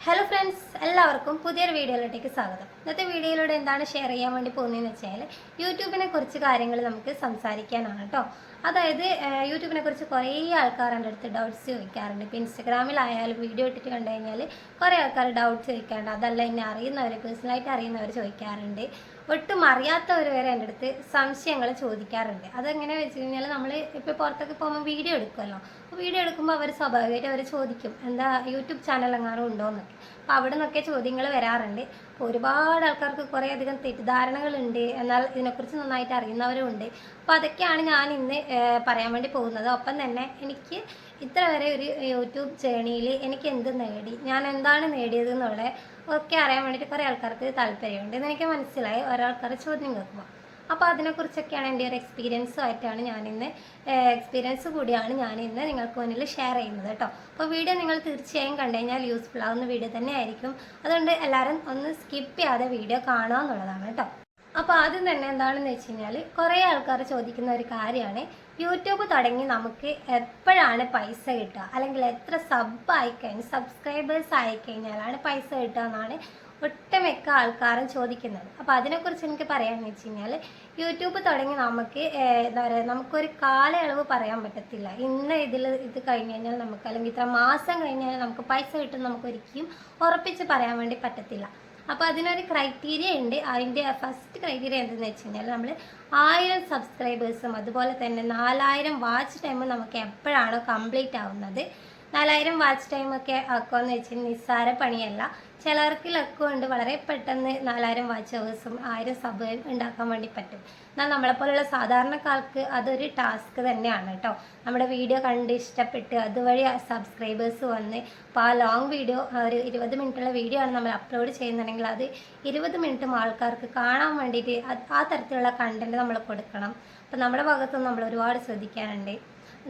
Hello friends, എല്ലാവർക്കും പുതിയൊരു വീഡിയോയിലോട്ടേക്ക് സ്വാഗതം. ഇന്നത്തെ വീഡിയോയിലൂടെ എന്താണ് ഷെയർ ചെയ്യാൻ വേണ്ടി പോകുന്നതെന്ന് വെച്ചാൽ യൂട്യൂബിനെ കുറിച്ച് കാര്യങ്ങൾ നമുക്ക് സംസാരിക്കാനാണ് കേട്ടോ. അതായത് യൂട്യൂബിനെ കുറിച്ച് കുറേ ആൾക്കാർ എൻ്റെ അടുത്ത് ഡൗട്ട്സ് ചോദിക്കാറുണ്ട്. ഇപ്പോൾ ഇൻസ്റ്റഗ്രാമിലായാലും വീഡിയോ ഇട്ടിട്ട് കണ്ടു കഴിഞ്ഞാൽ കുറേ ആൾക്കാർ ഡൗട്ട്സ് ചോദിക്കാറുണ്ട്. അതല്ല, എന്നെ അറിയുന്നവർ, പേഴ്സണലായിട്ട് അറിയുന്നവർ ചോദിക്കാറുണ്ട്. ഒട്ടും അറിയാത്തവർ വരെ എൻ്റെ അടുത്ത് സംശയങ്ങൾ ചോദിക്കാറുണ്ട്. അതെങ്ങനെ വെച്ച് കഴിഞ്ഞാൽ നമ്മൾ ഇപ്പോൾ പുറത്തൊക്കെ പോകുമ്പോൾ വീഡിയോ എടുക്കുമല്ലോ. അപ്പോൾ വീഡിയോ എടുക്കുമ്പോൾ അവർ സ്വാഭാവികമായിട്ട് അവർ ചോദിക്കും, എന്താ യൂട്യൂബ് ചാനൽ എങ്ങാനും ഉണ്ടോ എന്നൊക്കെ. അപ്പോൾ അവിടെ നിന്നൊക്കെ ചോദ്യങ്ങൾ വരാറുണ്ട്. അപ്പോൾ ഒരുപാട് ആൾക്കാർക്ക് കുറേയധികം തെറ്റിദ്ധാരണകളുണ്ട്, എന്നാൽ ഇതിനെക്കുറിച്ച് നന്നായിട്ട് അറിയുന്നവരും ഉണ്ട്. അപ്പോൾ അതൊക്കെയാണ് ഞാൻ ഇന്ന് പറയാൻ വേണ്ടി പോകുന്നത്. ഒപ്പം തന്നെ എനിക്ക് ഇത്ര വരെ ഒരു യൂട്യൂബ് ജേണിയിൽ എനിക്ക് എന്ത് നേടി, ഞാൻ എന്താണ് നേടിയത് എന്നുള്ള ഒക്കെ അറിയാൻ വേണ്ടിയിട്ട് കുറേ ആൾക്കാർക്ക് താല്പര്യമുണ്ട്. ഇതെനിക്ക് മനസ്സിലായി ഒരാൾക്കാർ ചോദ്യം കേൾക്കുമ്പോൾ. അപ്പോൾ അതിനെക്കുറിച്ചൊക്കെയാണ് എൻ്റെ ഒരു എക്സ്പീരിയൻസുമായിട്ടാണ് എക്സ്പീരിയൻസ് കൂടിയാണ് ഞാനിന്ന് നിങ്ങൾക്ക് മുന്നിൽ ഷെയർ ചെയ്യുന്നത് കേട്ടോ. അപ്പോൾ വീഡിയോ നിങ്ങൾ തീർച്ചയായും കണ്ടു കഴിഞ്ഞാൽ യൂസ്ഫുൾ ആവുന്ന വീഡിയോ തന്നെ ആയിരിക്കും. അതുകൊണ്ട് എല്ലാവരും ഒന്ന് സ്കിപ്പ് ചെയ്യാതെ വീഡിയോ കാണുക എന്നുള്ളതാണ് കേട്ടോ. അപ്പോൾ ആദ്യം തന്നെ എന്താണെന്ന് വെച്ച് കഴിഞ്ഞാൽ കുറേ ആൾക്കാർ ചോദിക്കുന്ന ഒരു കാര്യമാണ്, യൂട്യൂബ് തുടങ്ങി നമുക്ക് എപ്പോഴാണ് പൈസ കിട്ടുക, അല്ലെങ്കിൽ എത്ര സബ്സ്ക്രൈബേഴ്സ് ആയിക്കഴിഞ്ഞാലാണ് പൈസ കിട്ടുക എന്നാണ് ഒട്ടുമിക്ക ആൾക്കാരും ചോദിക്കുന്നത്. അപ്പോൾ അതിനെക്കുറിച്ച് എനിക്ക് പറയാമെന്ന് വെച്ച് കഴിഞ്ഞാൽ യൂട്യൂബ് തുടങ്ങി നമുക്ക് എന്താ പറയുക, നമുക്കൊരു കാലയളവ് പറയാൻ പറ്റത്തില്ല. ഇത് കഴിഞ്ഞ് കഴിഞ്ഞാൽ നമുക്ക്, അല്ലെങ്കിൽ ഇത്ര മാസം കഴിഞ്ഞാൽ നമുക്ക് പൈസ കിട്ടും നമുക്ക് ഒരിക്കലും ഉറപ്പിച്ച് പറയാൻ വേണ്ടി പറ്റത്തില്ല. അപ്പോൾ അതിനൊരു ക്രൈറ്റീരിയ ഉണ്ട്. അതിൻ്റെ ഫസ്റ്റ് ക്രൈറ്റീരിയ എന്തെന്ന് വെച്ച് കഴിഞ്ഞാൽ നമ്മൾ 1000 സബ്സ്ക്രൈബേഴ്സും അതുപോലെ തന്നെ 4000 വാച്ച് ടൈമും നമുക്ക് എപ്പോഴാണോ കംപ്ലീറ്റ് ആവുന്നത്. 4000 വാച്ച് ടൈമൊക്കെ ആക്കുമെന്ന് വെച്ചാൽ നിസ്സാര പണിയല്ല. ചിലർക്ക് ലക്കുണ്ട്, വളരെ പെട്ടെന്ന് 4000 വാച്ച് ഹവേഴ്സും 1000 സബ് ഉണ്ടാക്കാൻ വേണ്ടി പറ്റും. എന്നാൽ നമ്മളെപ്പോലുള്ള സാധാരണക്കാർക്ക് അതൊരു ടാസ്ക് തന്നെയാണ് കേട്ടോ. നമ്മുടെ വീഡിയോ കണ്ട് ഇഷ്ടപ്പെട്ട് അതുവഴി സബ്സ്ക്രൈബേഴ്സ് വന്ന്, അപ്പോൾ ആ ലോങ് വീഡിയോ, ഒരു 20 മിനിറ്റുള്ള വീഡിയോ ആണ് നമ്മൾ അപ്ലോഡ് ചെയ്യുന്നുണ്ടെങ്കിൽ അത് 20 മിനിറ്റും ആൾക്കാർക്ക് കാണാൻ വേണ്ടിയിട്ട് ആ തരത്തിലുള്ള കണ്ടൻറ്റ് നമ്മൾ കൊടുക്കണം. അപ്പോൾ നമ്മുടെ ഭാഗത്തുനിന്ന് നമ്മൾ ഒരുപാട് ശ്രദ്ധിക്കാനുണ്ട്.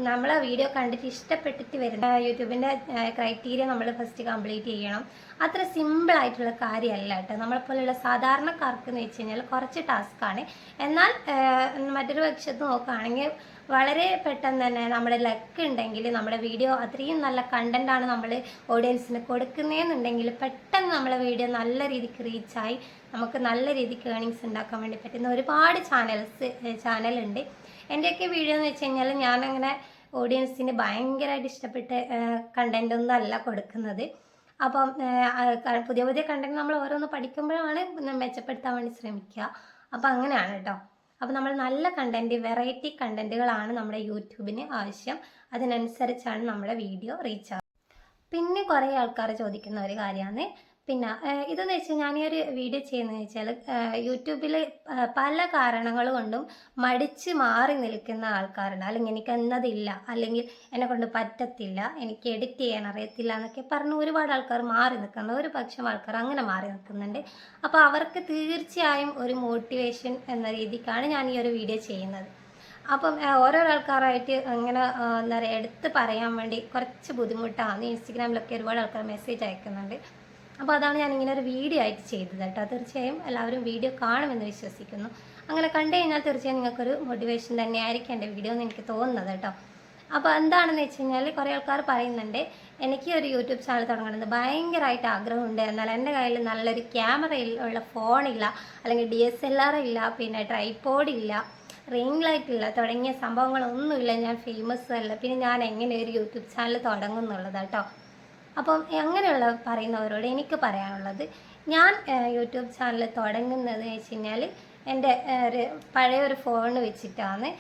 നമ്മളെ വീഡിയോ കണ്ടിട്ട് ഇഷ്ടപ്പെട്ടിട്ട് വരുന്ന യൂട്യൂബിൻ്റെ ക്രൈറ്റീരിയ നമ്മൾ ഫസ്റ്റ് കംപ്ലീറ്റ് ചെയ്യണം. അത്ര സിമ്പിളായിട്ടുള്ള കാര്യമല്ല കേട്ടോ. നമ്മളെപ്പോലെയുള്ള സാധാരണക്കാർക്ക് എന്ന് വെച്ച് കഴിഞ്ഞാൽ കുറച്ച് ടാസ്ക്കാണ്. എന്നാൽ മറ്റൊരു പക്ഷത്ത് നോക്കുകയാണെങ്കിൽ വളരെ പെട്ടെന്ന് തന്നെ നമ്മുടെ ലക്ക് ഉണ്ടെങ്കിൽ, നമ്മുടെ വീഡിയോ അത്രയും നല്ല കണ്ടൻറ്റാണ് നമ്മൾ ഓഡിയൻസിന് കൊടുക്കുന്നതെന്നുണ്ടെങ്കിൽ പെട്ടെന്ന് നമ്മളെ വീഡിയോ നല്ല രീതിക്ക് റീച്ചായി നമുക്ക് നല്ല രീതിക്ക് ഏണിങ്സ് ഉണ്ടാക്കാൻ വേണ്ടി പറ്റുന്ന ഒരുപാട് ചാനലുണ്ട്. എൻ്റെയൊക്കെ വീഡിയോ എന്ന് വെച്ച് കഴിഞ്ഞാൽ ഞാനങ്ങനെ ഓഡിയൻസിന് ഭയങ്കരമായിട്ട് ഇഷ്ടപ്പെട്ട കണ്ടൻറ്റൊന്നും അല്ല കൊടുക്കുന്നത്. അപ്പം പുതിയ പുതിയ കണ്ടൻറ്റ് നമ്മൾ ഓരോന്ന് പഠിക്കുമ്പോഴാണ് മെച്ചപ്പെടുത്താൻ വേണ്ടി ശ്രമിക്കുക. അപ്പം അങ്ങനെയാണ് കേട്ടോ. അപ്പോൾ നമ്മൾ നല്ല കണ്ടൻറ്റ്, വെറൈറ്റി കണ്ടൻറ്റുകളാണ് നമ്മുടെ യൂട്യൂബിന് ആവശ്യം. അതിനനുസരിച്ചാണ് നമ്മുടെ വീഡിയോ റീച്ച് ആവുക. പിന്നെ കുറേ ആൾക്കാർ ചോദിക്കുന്ന ഒരു കാര്യമാണ്, പിന്നെ ഇതെന്ന് വെച്ചാൽ ഞാൻ ഈ ഒരു വീഡിയോ ചെയ്യുന്നതെന്ന് വെച്ചാൽ യൂട്യൂബിൽ പല കാരണങ്ങൾ കൊണ്ടും മടിച്ച് മാറി നിൽക്കുന്ന ആൾക്കാരുണ്ട്. അല്ലെങ്കിൽ എനിക്ക് എന്നതില്ല, അല്ലെങ്കിൽ എന്നെ കൊണ്ട് പറ്റത്തില്ല, എനിക്ക് എഡിറ്റ് ചെയ്യാൻ അറിയത്തില്ല എന്നൊക്കെ പറഞ്ഞ് ഒരുപാട് ആൾക്കാർ മാറി നിൽക്കുന്നുണ്ട്. ഒരു പക്ഷം ആൾക്കാർ അങ്ങനെ മാറി നിൽക്കുന്നുണ്ട്. അപ്പോൾ അവർക്ക് തീർച്ചയായും ഒരു മോട്ടിവേഷൻ എന്ന രീതിക്കാണ് ഞാൻ ഈ ഒരു വീഡിയോ ചെയ്യുന്നത്. അപ്പം ഓരോരോ ആൾക്കാരായിട്ട് അങ്ങനെ എന്താ പറയുക, എടുത്ത് പറയാൻ വേണ്ടി കുറച്ച് ബുദ്ധിമുട്ടാണ്. ഇൻസ്റ്റഗ്രാമിലൊക്കെ ഒരുപാട് ആൾക്കാർ മെസ്സേജ് അയക്കുന്നുണ്ട്. അപ്പോൾ അതാണ് ഞാനിങ്ങനെ ഒരു വീഡിയോ ആയിട്ട് ചെയ്തത് കേട്ടോ. തീർച്ചയായും എല്ലാവരും വീഡിയോ കാണുമെന്ന് വിശ്വസിക്കുന്നു. അങ്ങനെ കണ്ടു കഴിഞ്ഞാൽ തീർച്ചയായും നിങ്ങൾക്കൊരു മോട്ടിവേഷൻ തന്നെയായിരിക്കും എൻ്റെ വീഡിയോ എന്ന് എനിക്ക് തോന്നുന്നത് കേട്ടോ. അപ്പോൾ എന്താണെന്ന് വെച്ച് കഴിഞ്ഞാൽ കുറേ ആൾക്കാർ പറയുന്നുണ്ട്, എനിക്ക് ഒരു യൂട്യൂബ് ചാനൽ തുടങ്ങണമെന്ന് ഭയങ്കരമായിട്ട് ആഗ്രഹമുണ്ട്, എന്നാൽ എൻ്റെ കയ്യിൽ നല്ലൊരു ക്യാമറയുള്ള ഫോണില്ല, അല്ലെങ്കിൽ DSLR ഇല്ല, പിന്നെ ട്രൈപോഡ് ഇല്ല, റിംഗ് ലൈറ്റ് ഇല്ല, തുടങ്ങിയ സംഭവങ്ങളൊന്നുമില്ല, ഞാൻ ഫേമസ് അല്ല, പിന്നെ ഞാൻ എങ്ങനെ ഒരു യൂട്യൂബ് ചാനൽ തുടങ്ങും എന്നുള്ളത് കേട്ടോ. അപ്പം അങ്ങനെയുള്ള പറയുന്നവരോട് എനിക്ക് പറയാനുള്ളത്, ഞാൻ യൂട്യൂബ് ചാനൽ തുടങ്ങുന്നത് വെച്ച് കഴിഞ്ഞാൽ എൻ്റെ ഒരു പഴയൊരു ഫോൺ വെച്ചിട്ടാണ്,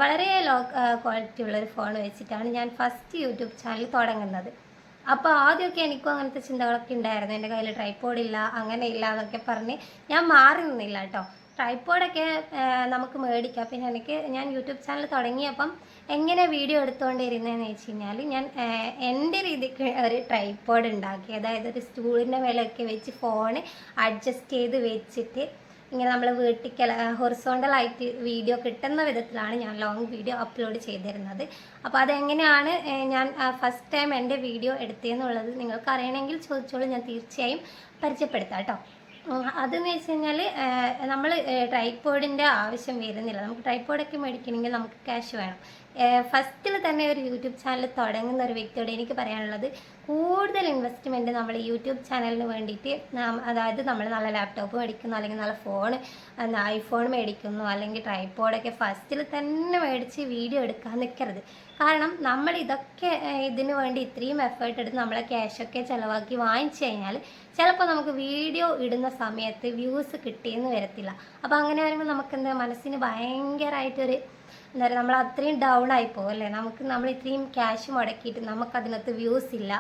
വളരെ ലോ ക്വാളിറ്റി ഉള്ളൊരു ഫോൺ വെച്ചിട്ടാണ് ഞാൻ ഫസ്റ്റ് യൂട്യൂബ് ചാനൽ തുടങ്ങുന്നത്. അപ്പോൾ ആദ്യമൊക്കെ എനിക്കും അങ്ങനത്തെ ചിന്തകളൊക്കെ ഉണ്ടായിരുന്നു. എൻ്റെ കയ്യിൽ ട്രൈപോഡ് ഇല്ല, അങ്ങനെ ഇല്ല എന്നൊക്കെ പറഞ്ഞ് ഞാൻ മാറി നിന്നില്ല കേട്ടോ. ട്രൈപോഡൊക്കെ നമുക്ക് മേടിക്കാം. പിന്നെ ഞാൻ യൂട്യൂബ് ചാനൽ തുടങ്ങിയപ്പം എങ്ങനെ വീഡിയോ എടുത്തുകൊണ്ടിരുന്നതെന്ന് വെച്ച് കഴിഞ്ഞാൽ ഞാൻ എൻ്റെ രീതിക്ക് ഒരു ട്രൈപോഡ് ഉണ്ടാക്കി. അതായത് ഒരു സ്റ്റൂളിൻ്റെ മേലെയൊക്കെ വെച്ച് ഫോൺ അഡ്ജസ്റ്റ് ചെയ്ത് വെച്ചിട്ട് ഇങ്ങനെ നമ്മൾ ഹൊറിസോണ്ടലായിട്ട് വീഡിയോ കിട്ടുന്ന വിധത്തിലാണ് ഞാൻ ലോങ് വീഡിയോ അപ്ലോഡ് ചെയ്തിരുന്നത്. അപ്പോൾ അതെങ്ങനെയാണ് ഞാൻ ഫസ്റ്റ് ടൈം എൻ്റെ വീഡിയോ എടുത്തതെന്നുള്ളത് നിങ്ങൾക്ക് അറിയണമെങ്കിൽ ചോദിച്ചോളൂ, ഞാൻ തീർച്ചയായും പരിചയപ്പെടുത്താം കേട്ടോ. അതെന്ന് വെച്ച് കഴിഞ്ഞാൽ നമ്മൾ ട്രൈപോഡിൻ്റെ ആവശ്യം വരുന്നില്ല. നമുക്ക് ട്രൈപോഡൊക്കെ മേടിക്കണമെങ്കിൽ നമുക്ക് ക്യാഷ് വേണം. ഫസ്റ്റിൽ തന്നെ ഒരു യൂട്യൂബ് ചാനൽ തുടങ്ങുന്ന ഒരു വ്യക്തിയോട് എനിക്ക് പറയാനുള്ളത്, കൂടുതൽ ഇൻവെസ്റ്റ്മെൻറ്റ് നമ്മൾ യൂട്യൂബ് ചാനലിന് വേണ്ടിയിട്ട് അതായത് നമ്മൾ നല്ല ലാപ്ടോപ്പ് മേടിക്കുന്നു, അല്ലെങ്കിൽ നല്ല ഫോൺ ഐഫോൺ മേടിക്കുന്നു, അല്ലെങ്കിൽ ട്രൈപോഡൊക്കെ ഫസ്റ്റിൽ തന്നെ മേടിച്ച് വീഡിയോ എടുക്കാൻ നിൽക്കരുത്. കാരണം നമ്മൾ ഇതൊക്കെ ഇതിന് വേണ്ടി ഇത്രയും എഫേർട്ട് എടുത്ത് നമ്മളെ ക്യാഷൊക്കെ ചിലവാക്കി വാങ്ങിച്ചു കഴിഞ്ഞാൽ ചിലപ്പോൾ നമുക്ക് വീഡിയോ ഇടുന്ന സമയത്ത് വ്യൂസ് കിട്ടിയെന്ന് വരത്തില്ല. അപ്പോൾ അങ്ങനെ വരുമ്പോൾ നമുക്ക് എന്താ മനസ്സിന് ഭയങ്കരമായിട്ടൊരു എന്താ പറയുക, നമ്മൾ അത്രയും ഡൗൺ ആയി പോകും അല്ലേ. നമ്മൾ ഇത്രയും ക്യാഷ് മുടക്കിയിട്ട് നമുക്കതിനകത്ത് വ്യൂസ് ഇല്ല.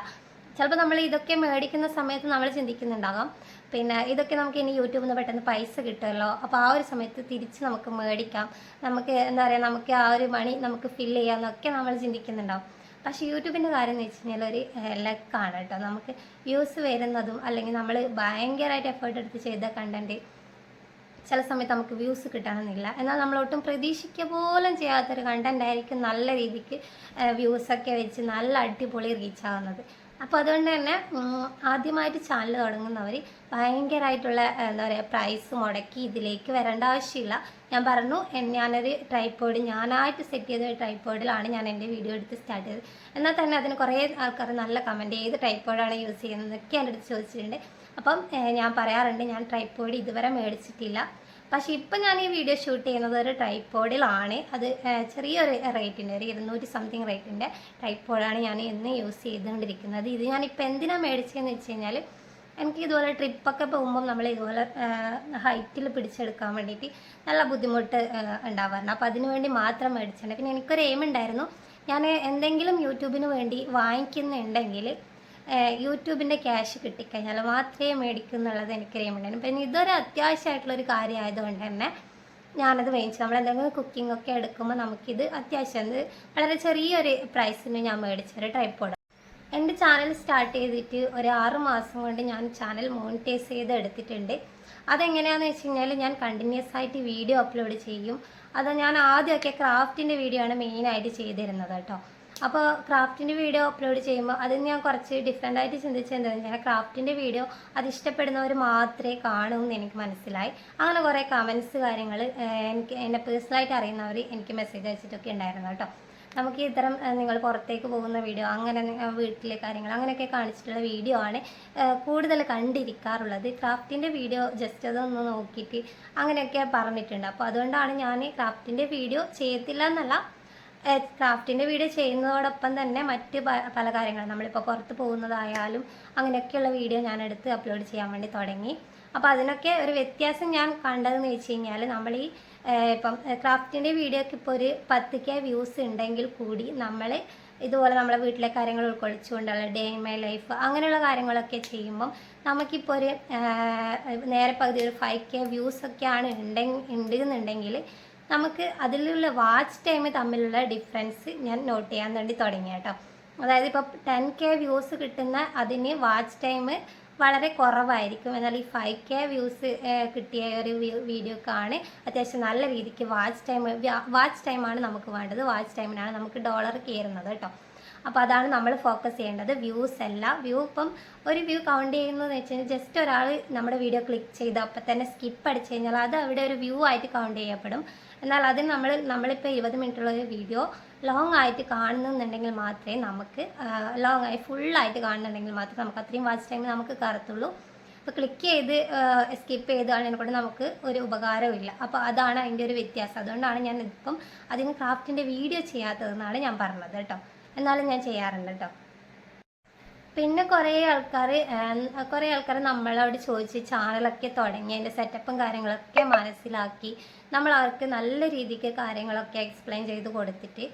ചിലപ്പോൾ നമ്മൾ ഇതൊക്കെ മേടിക്കുന്ന സമയത്ത് നമ്മൾ ചിന്തിക്കുന്നുണ്ടാകാം, പിന്നെ ഇതൊക്കെ നമുക്ക് ഇനി യൂട്യൂബിൽ നിന്ന് പെട്ടെന്ന് പൈസ കിട്ടുമല്ലോ, അപ്പോൾ ആ ഒരു സമയത്ത് തിരിച്ച് നമുക്ക് മേടിക്കാം, നമുക്ക് എന്താ പറയുക, നമുക്ക് ആ ഒരു മണി നമുക്ക് ഫില്ല് ചെയ്യാമെന്നൊക്കെ നമ്മൾ ചിന്തിക്കുന്നുണ്ടാവും. പക്ഷേ യൂട്യൂബിൻ്റെ കാര്യം എന്ന് വെച്ച് കഴിഞ്ഞാൽ ഒരു ലക്കാണ് കേട്ടോ. നമുക്ക് വ്യൂസ് വരുന്നതും അല്ലെങ്കിൽ നമ്മൾ ഭയങ്കരമായിട്ട് എഫേർട്ട് എടുത്ത് ചെയ്ത കണ്ടൻറ്റ് ചില സമയത്ത് നമുക്ക് വ്യൂസ് കിട്ടണമെന്നില്ല. എന്നാൽ നമ്മളൊട്ടും പ്രതീക്ഷിക്കുക പോലും ചെയ്യാത്തൊരു കണ്ടൻ്റ് ആയിരിക്കും നല്ല രീതിക്ക് വ്യൂസൊക്കെ വെച്ച് നല്ല അടിപൊളി റീച്ച് ആവുന്നത്. അപ്പോൾ അതുകൊണ്ട് തന്നെ ആദ്യമായിട്ട് ചാനൽ തുടങ്ങുന്നവർ ഭയങ്കരമായിട്ടുള്ള എന്താ പറയുക പ്രൈസ് മുടക്കി ഇതിലേക്ക് വരേണ്ട ആവശ്യമില്ല. ഞാൻ പറഞ്ഞു, ഞാനൊരു ട്രൈപോഡ് ഞാനായിട്ട് സെറ്റ് ചെയ്ത ട്രൈപോഡിലാണ് ഞാൻ എൻ്റെ വീഡിയോ എടുത്ത് സ്റ്റാർട്ട് ചെയ്തത്. എന്നാൽ തന്നെ അതിന് കുറേ ആൾക്കാർ നല്ല കമൻറ്റ്, ഏത് ട്രൈപോഡാണ് യൂസ് ചെയ്യുന്നതൊക്കെ എൻ്റെ അടുത്ത് ചോദിച്ചിട്ടുണ്ട്. അപ്പം ഞാൻ പറയാറുണ്ട്, ഞാൻ ട്രൈപോഡ് ഇതുവരെ മേടിച്ചിട്ടില്ല. പക്ഷേ ഇപ്പം ഞാൻ ഈ വീഡിയോ ഷൂട്ട് ചെയ്യുന്നത് ഒരു ട്രൈപോഡിലാണ്. അത് ചെറിയൊരു റേറ്റിൻ്റെ, ഒരു 200 സംതിങ് റേറ്റിൻ്റെ ട്രൈപോഡാണ് ഞാൻ ഇന്ന് യൂസ് ചെയ്തുകൊണ്ടിരിക്കുന്നത്. ഇത് ഞാനിപ്പോൾ എന്തിനാണ് മേടിച്ചതെന്ന് വെച്ച് കഴിഞ്ഞാൽ, എനിക്ക് ഇതുപോലെ ട്രിപ്പൊക്കെ പോകുമ്പം നമ്മൾ ഇതുപോലെ ഹൈറ്റിൽ പിടിച്ചെടുക്കാൻ വേണ്ടിയിട്ട് നല്ല ബുദ്ധിമുട്ട് ഉണ്ടാവാറുണ്ട്. അപ്പോൾ അതിന് വേണ്ടി മാത്രം മേടിച്ചിട്ടുണ്ട്. പിന്നെ എനിക്കൊരു എയിം ഉണ്ടായിരുന്നു, ഞാൻ എന്തെങ്കിലും യൂട്യൂബിന് വേണ്ടി വാങ്ങിക്കുന്നുണ്ടെങ്കിൽ യൂട്യൂബിൻ്റെ ക്യാഷ് കിട്ടിക്കഴിഞ്ഞാൽ മാത്രമേ മേടിക്കൂ എന്നുള്ളത് എനിക്കറിയാൻ. പിന്നെ ഇതൊരു അത്യാവശ്യമായിട്ടുള്ളൊരു കാര്യമായതുകൊണ്ട് തന്നെ ഞാനത് മേടിച്ചു. നമ്മളെന്തെങ്കിലും കുക്കിംഗ് ഒക്കെ എടുക്കുമ്പോൾ നമുക്കിത് അത്യാവശ്യം വളരെ ചെറിയൊരു പ്രൈസിന് ഞാൻ മേടിച്ചൊരു ട്രൈപോഡ്. എൻ്റെ ചാനൽ സ്റ്റാർട്ട് ചെയ്തിട്ട് ഒരു 6 മാസം കൊണ്ട് ഞാൻ ചാനൽ മോണിറ്റൈസ് ചെയ്ത് എടുത്തിട്ടുണ്ട്. അതെങ്ങനെയാണെന്ന് വെച്ച് കഴിഞ്ഞാൽ, ഞാൻ കണ്ടിന്യൂസ് ആയിട്ട് വീഡിയോ അപ്ലോഡ് ചെയ്യും. അത് ഞാൻ ആദ്യമൊക്കെ ക്രാഫ്റ്റിൻ്റെ വീഡിയോ ആണ് മെയിനായിട്ട് ചെയ്തിരുന്നത് കേട്ടോ. അപ്പോൾ ക്രാഫ്റ്റിൻ്റെ വീഡിയോ അപ്ലോഡ് ചെയ്യുമ്പോൾ അതിന് ഞാൻ കുറച്ച് ഡിഫറെൻ്റ് ആയിട്ട് ചിന്തിച്ചത് എന്താണെന്ന് വെച്ചാൽ, ക്രാഫ്റ്റിൻ്റെ വീഡിയോ അത് ഇഷ്ടപ്പെടുന്നവർ മാത്രമേ കാണൂ എന്ന് എനിക്ക് മനസ്സിലായി. അങ്ങനെ കുറേ കമൻസ് കാര്യങ്ങൾ എന്നെ പേഴ്സണലായിട്ട് അറിയുന്നവർ എനിക്ക് മെസ്സേജ് അയച്ചിട്ടൊക്കെ ഉണ്ടായിരുന്നു കേട്ടോ. നമുക്ക് ഇത്തരം നിങ്ങൾ പുറത്തേക്ക് പോകുന്ന വീഡിയോ, അങ്ങനെ വീട്ടിലെ കാര്യങ്ങൾ അങ്ങനെയൊക്കെ കാണിച്ചിട്ടുള്ള വീഡിയോ ആണ് കൂടുതൽ കണ്ടിരിക്കാറുള്ളത്. ക്രാഫ്റ്റിൻ്റെ വീഡിയോ ജസ്റ്റ് അതൊന്ന് നോക്കിയിട്ട് അങ്ങനെയൊക്കെ പറഞ്ഞിട്ടുണ്ട്. അപ്പോൾ അതുകൊണ്ടാണ് ഞാൻ ക്രാഫ്റ്റിൻ്റെ വീഡിയോ ചെയ്യത്തില്ല എന്നല്ല, ക്രാഫ്റ്റിൻ്റെ വീഡിയോ ചെയ്യുന്നതോടൊപ്പം തന്നെ മറ്റ് പല കാര്യങ്ങളും, നമ്മളിപ്പോൾ പുറത്ത് പോകുന്നതായാലും അങ്ങനെയൊക്കെയുള്ള വീഡിയോ ഞാൻ എടുത്ത് അപ്ലോഡ് ചെയ്യാൻ വേണ്ടി തുടങ്ങി. അപ്പോൾ അതിനൊക്കെ ഒരു വ്യത്യാസം ഞാൻ കണ്ടതെന്ന് വെച്ച് കഴിഞ്ഞാൽ, നമ്മൾ ഈ ഇപ്പം ക്രാഫ്റ്റിൻ്റെ വീഡിയോക്ക് ഇപ്പോൾ ഒരു 10K വ്യൂസ് ഉണ്ടെങ്കിൽ കൂടി നമ്മൾ ഇതുപോലെ നമ്മളെ വീട്ടിലെ കാര്യങ്ങൾ ഉൾക്കൊള്ളിച്ചുകൊണ്ടുള്ള ഡേ ഇൻ മൈ ലൈഫ് അങ്ങനെയുള്ള കാര്യങ്ങളൊക്കെ ചെയ്യുമ്പം നമുക്കിപ്പോൾ ഒരു നേരെ പകുതി ഒരു 5K വ്യൂസൊക്കെയാണ് ഉണ്ടെന്നുണ്ടെങ്കിൽ നമുക്ക് അതിലുള്ള വാച്ച് ടൈം തമ്മിലുള്ള ഡിഫറൻസ് ഞാൻ നോട്ട് ചെയ്യാൻ വേണ്ടി തുടങ്ങി കേട്ടോ. അതായത് ഇപ്പോൾ 10K വ്യൂസ് കിട്ടുന്ന അതിന് വാച്ച് ടൈം വളരെ കുറവായിരിക്കും. എന്നാൽ ഈ 5K വ്യൂസ് കിട്ടിയ ഒരു വീഡിയോക്കാണ് അത്യാവശ്യം നല്ല രീതിക്ക് വാച്ച് ടൈമാണ് നമുക്ക് വേണ്ടത്. വാച്ച് ടൈമിനാണ് നമുക്ക് ഡോളർ കയറുന്നത് കേട്ടോ. അപ്പോൾ അതാണ് നമ്മൾ ഫോക്കസ് ചെയ്യേണ്ടത്, വ്യൂസ് അല്ല. ഇപ്പം ഒരു വ്യൂ കൗണ്ട് ചെയ്യുന്നതെന്ന് വെച്ച് കഴിഞ്ഞാൽ, ജസ്റ്റ് ഒരാൾ നമ്മുടെ വീഡിയോ ക്ലിക്ക് ചെയ്ത് അപ്പം തന്നെ സ്കിപ്പ് അടിച്ച് കഴിഞ്ഞാൽ അത് അവിടെ ഒരു വ്യൂ ആയിട്ട് കൗണ്ട് ചെയ്യപ്പെടും. എന്നാൽ അതിന് നമ്മളിപ്പോൾ 20 മിനിറ്റുള്ള ഒരു വീഡിയോ ലോങ് ആയിട്ട് കാണുന്നുണ്ടെങ്കിൽ മാത്രമേ നമുക്ക് ലോങ് ആയി ഫുള്ളായിട്ട് കാണുന്നുണ്ടെങ്കിൽ മാത്രമേ നമുക്ക് അത്രയും വാച്ച് ടൈം നമുക്ക് കയറത്തുള്ളൂ. അപ്പോൾ ക്ലിക്ക് ചെയ്ത് സ്കിപ്പ് ചെയ്ത് അതിനെക്കൊണ്ട് നമുക്ക് ഒരു ഉപകാരവും ഇല്ല. അപ്പോൾ അതാണ് അതിൻ്റെ ഒരു വ്യത്യാസം. അതുകൊണ്ടാണ് ഞാൻ ഇപ്പം അതിന് ക്രാഫ്റ്റിൻ്റെ വീഡിയോ ചെയ്യാത്തതെന്നാണ് ഞാൻ പറഞ്ഞത് കേട്ടോ. എന്നാലും ഞാൻ ചെയ്യാറുണ്ട് കേട്ടോ. പിന്നെ കുറേ ആൾക്കാർ നമ്മളോട് ചോദിച്ച് ചാനലൊക്കെ തുടങ്ങി അതിൻ്റെ സെറ്റപ്പും കാര്യങ്ങളൊക്കെ മനസ്സിലാക്കി നമ്മൾ അവർക്ക് നല്ല രീതിക്ക് കാര്യങ്ങളൊക്കെ എക്സ്പ്ലെയിൻ ചെയ്ത് കൊടുത്തിട്ട്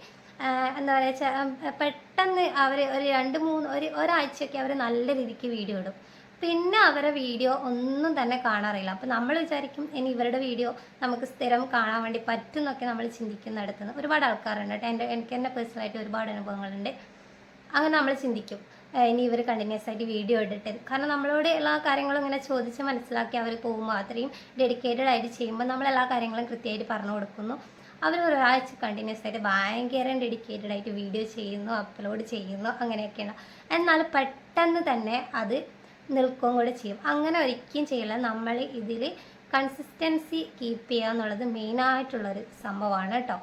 എന്താ പറയുക, പെട്ടെന്ന് അവർ ഒരു 2-3 ഒരാഴ്ചയൊക്കെ അവർ നല്ല രീതിക്ക് വീഡിയോ ഇടും. പിന്നെ അവരെ വീഡിയോ ഒന്നും തന്നെ കാണാറില്ല. അപ്പോൾ നമ്മൾ വിചാരിക്കും ഇനി ഇവരുടെ വീഡിയോ നമുക്ക് സ്ഥിരം കാണാൻ വേണ്ടി പറ്റും എന്നൊക്കെ നമ്മൾ ചിന്തിക്കുന്നിടത്തുനിന്ന് ഒരുപാട് ആൾക്കാരുണ്ട് കേട്ടോ. എനിക്ക് തന്നെ പേഴ്സണലായിട്ട് ഒരുപാട് അനുഭവങ്ങളുണ്ട്. അങ്ങനെ നമ്മൾ ചിന്തിക്കും ഇനി ഇവർ കണ്ടിന്യൂസ് ആയിട്ട് വീഡിയോ ഇട്ടിട്ട്, കാരണം നമ്മളോട് എല്ലാ കാര്യങ്ങളും ഇങ്ങനെ ചോദിച്ച് മനസ്സിലാക്കി അവർ പോകുമ്പോൾ അത്രയും ഡെഡിക്കേറ്റഡ് ആയിട്ട് ചെയ്യുമ്പോൾ നമ്മൾ എല്ലാ കാര്യങ്ങളും കൃത്യമായിട്ട് പറഞ്ഞു കൊടുക്കുന്നു. അവർ ഒരാഴ്ച കണ്ടിന്യൂസ് ആയിട്ട് ഭയങ്കര ഡെഡിക്കേറ്റഡ് ആയിട്ട് വീഡിയോ ചെയ്യുന്നു, അപ്ലോഡ് ചെയ്യുന്നു, അങ്ങനെയൊക്കെയാണ്. എന്നാൽ പെട്ടെന്ന് തന്നെ അത് നിൽക്കുകയും കൂടെ ചെയ്യും. അങ്ങനെ ഒരിക്കലും ചെയ്യില്ല. നമ്മൾ ഇതിൽ കൺസിസ്റ്റൻസി കീപ്പ് ചെയ്യുക എന്നുള്ളത് മെയിനായിട്ടുള്ളൊരു സംഭവമാണ് കേട്ടോ.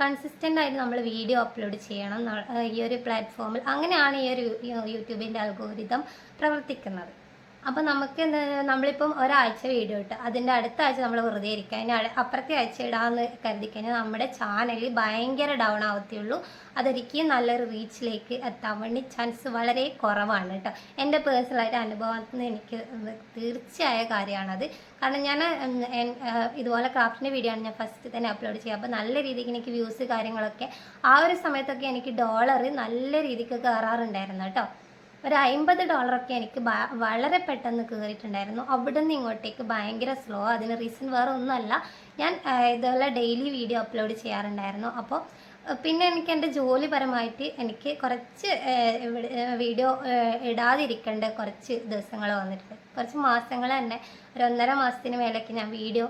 കൺസിസ്റ്റൻ്റ് ആയിട്ട് നമ്മൾ വീഡിയോ അപ്ലോഡ് ചെയ്യണം ഈ ഒരു പ്ലാറ്റ്ഫോമിൽ. അങ്ങനെയാണ് ഈ ഒരു യൂട്യൂബിൻ്റെ അൽഗോരിതം പ്രവർത്തിക്കുന്നത്. അപ്പോൾ നമുക്ക് നമ്മളിപ്പം ഒരാഴ്ച വീഡിയോ ഇട്ട് അതിൻ്റെ അടുത്ത ആഴ്ച നമ്മൾ വെറുതെ ഇരിക്കുക, അതിന് അപ്പുറത്തെ ആഴ്ച ഇടാമെന്ന് കരുതി കഴിഞ്ഞാൽ നമ്മുടെ ചാനൽ ഭയങ്കര ഡൗൺ ആവത്തുള്ളൂ. അതൊരിക്കലും നല്ലൊരു റീച്ചിലേക്ക് എത്താൻ വേണ്ടി ചാൻസ് വളരെ കുറവാണ് കേട്ടോ. എൻ്റെ പേഴ്സണലായിട്ട് അനുഭവത്തിൽ നിന്ന് എനിക്ക് തീർച്ചയായ കാര്യമാണത്. കാരണം ഞാൻ ഇതുപോലെ ക്രാഫ്റ്റിൻ്റെ വീഡിയോ ആണ് ഞാൻ ഫസ്റ്റ് തന്നെ അപ്ലോഡ് ചെയ്യുക. അപ്പോൾ നല്ല രീതിക്ക് എനിക്ക് വ്യൂസ് കാര്യങ്ങളൊക്കെ ആ ഒരു സമയത്തൊക്കെ എനിക്ക് ഡോളർ നല്ല രീതിക്ക് കയറാറുണ്ടായിരുന്നു കേട്ടോ. ഒരു $50 എനിക്ക് വളരെ പെട്ടെന്ന് കയറിയിട്ടുണ്ടായിരുന്നു. അവിടെ നിന്ന് ഇങ്ങോട്ടേക്ക് ഭയങ്കര സ്ലോ. അതിന് റീസൺ വേറെ ഒന്നുമല്ല, ഞാൻ ഇതുപോലെ ഡെയിലി വീഡിയോ അപ്ലോഡ് ചെയ്യാറുണ്ടായിരുന്നു. അപ്പോൾ പിന്നെ എനിക്ക് എൻ്റെ ജോലിപരമായിട്ട് എനിക്ക് കുറച്ച് വീഡിയോ ഇടാതിരിക്കേണ്ട കുറച്ച് ദിവസങ്ങൾ വന്നിട്ടുണ്ട്. കുറച്ച് മാസങ്ങൾ തന്നെ, ഒരു 1.5 മാസത്തിന് മേലേക്ക് ഞാൻ വീഡിയോ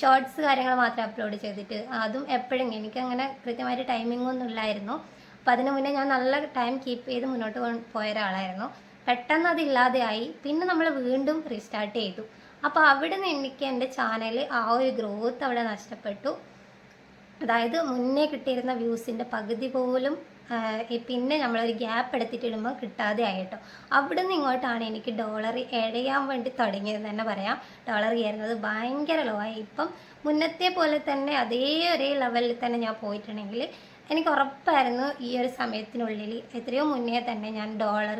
ഷോർട്സ് കാര്യങ്ങൾ മാത്രമേ അപ്ലോഡ് ചെയ്തിട്ട്, അതും എപ്പോഴും എനിക്കങ്ങനെ കൃത്യമായിട്ട് ടൈമിംഗ് ഒന്നും ഇല്ലായിരുന്നു. അപ്പോൾ അതിന് മുന്നേ ഞാൻ നല്ല ടൈം കീപ്പ് ചെയ്ത് മുന്നോട്ട് പോയ ഒരാളായിരുന്നു. പെട്ടെന്ന് അതില്ലാതെയായി. പിന്നെ നമ്മൾ വീണ്ടും റീസ്റ്റാർട്ട് ചെയ്തു. അപ്പോൾ അവിടെ നിന്ന് എനിക്ക് എൻ്റെ ചാനൽ ആ ഒരു ഗ്രോത്ത് അവിടെ നഷ്ടപ്പെട്ടു. അതായത് മുന്നേ കിട്ടിയിരുന്ന വ്യൂസിൻ്റെ പകുതി പോലും പിന്നെ നമ്മളൊരു ഗ്യാപ്പ് എടുത്തിട്ടിടുമ്പോൾ കിട്ടാതെ ആയിട്ടോ. അവിടെ നിന്ന് ഇങ്ങോട്ടാണ് എനിക്ക് ഡോളർ ഇഴയാൻ വേണ്ടി തുടങ്ങിയത് തന്നെ പറയാം. ഡോളർ കയറുന്നത് ഭയങ്കര ലോ ആയി. ഇപ്പം മുന്നത്തെ പോലെ തന്നെ അതേ ഒരേ ലെവലിൽ തന്നെ ഞാൻ പോയിട്ടുണ്ടെങ്കിൽ എനിക്ക് ഉറപ്പായിരുന്നു ഈ ഒരു സമയത്തിനുള്ളിൽ എത്രയോ മുന്നേ തന്നെ ഞാൻ ഡോളർ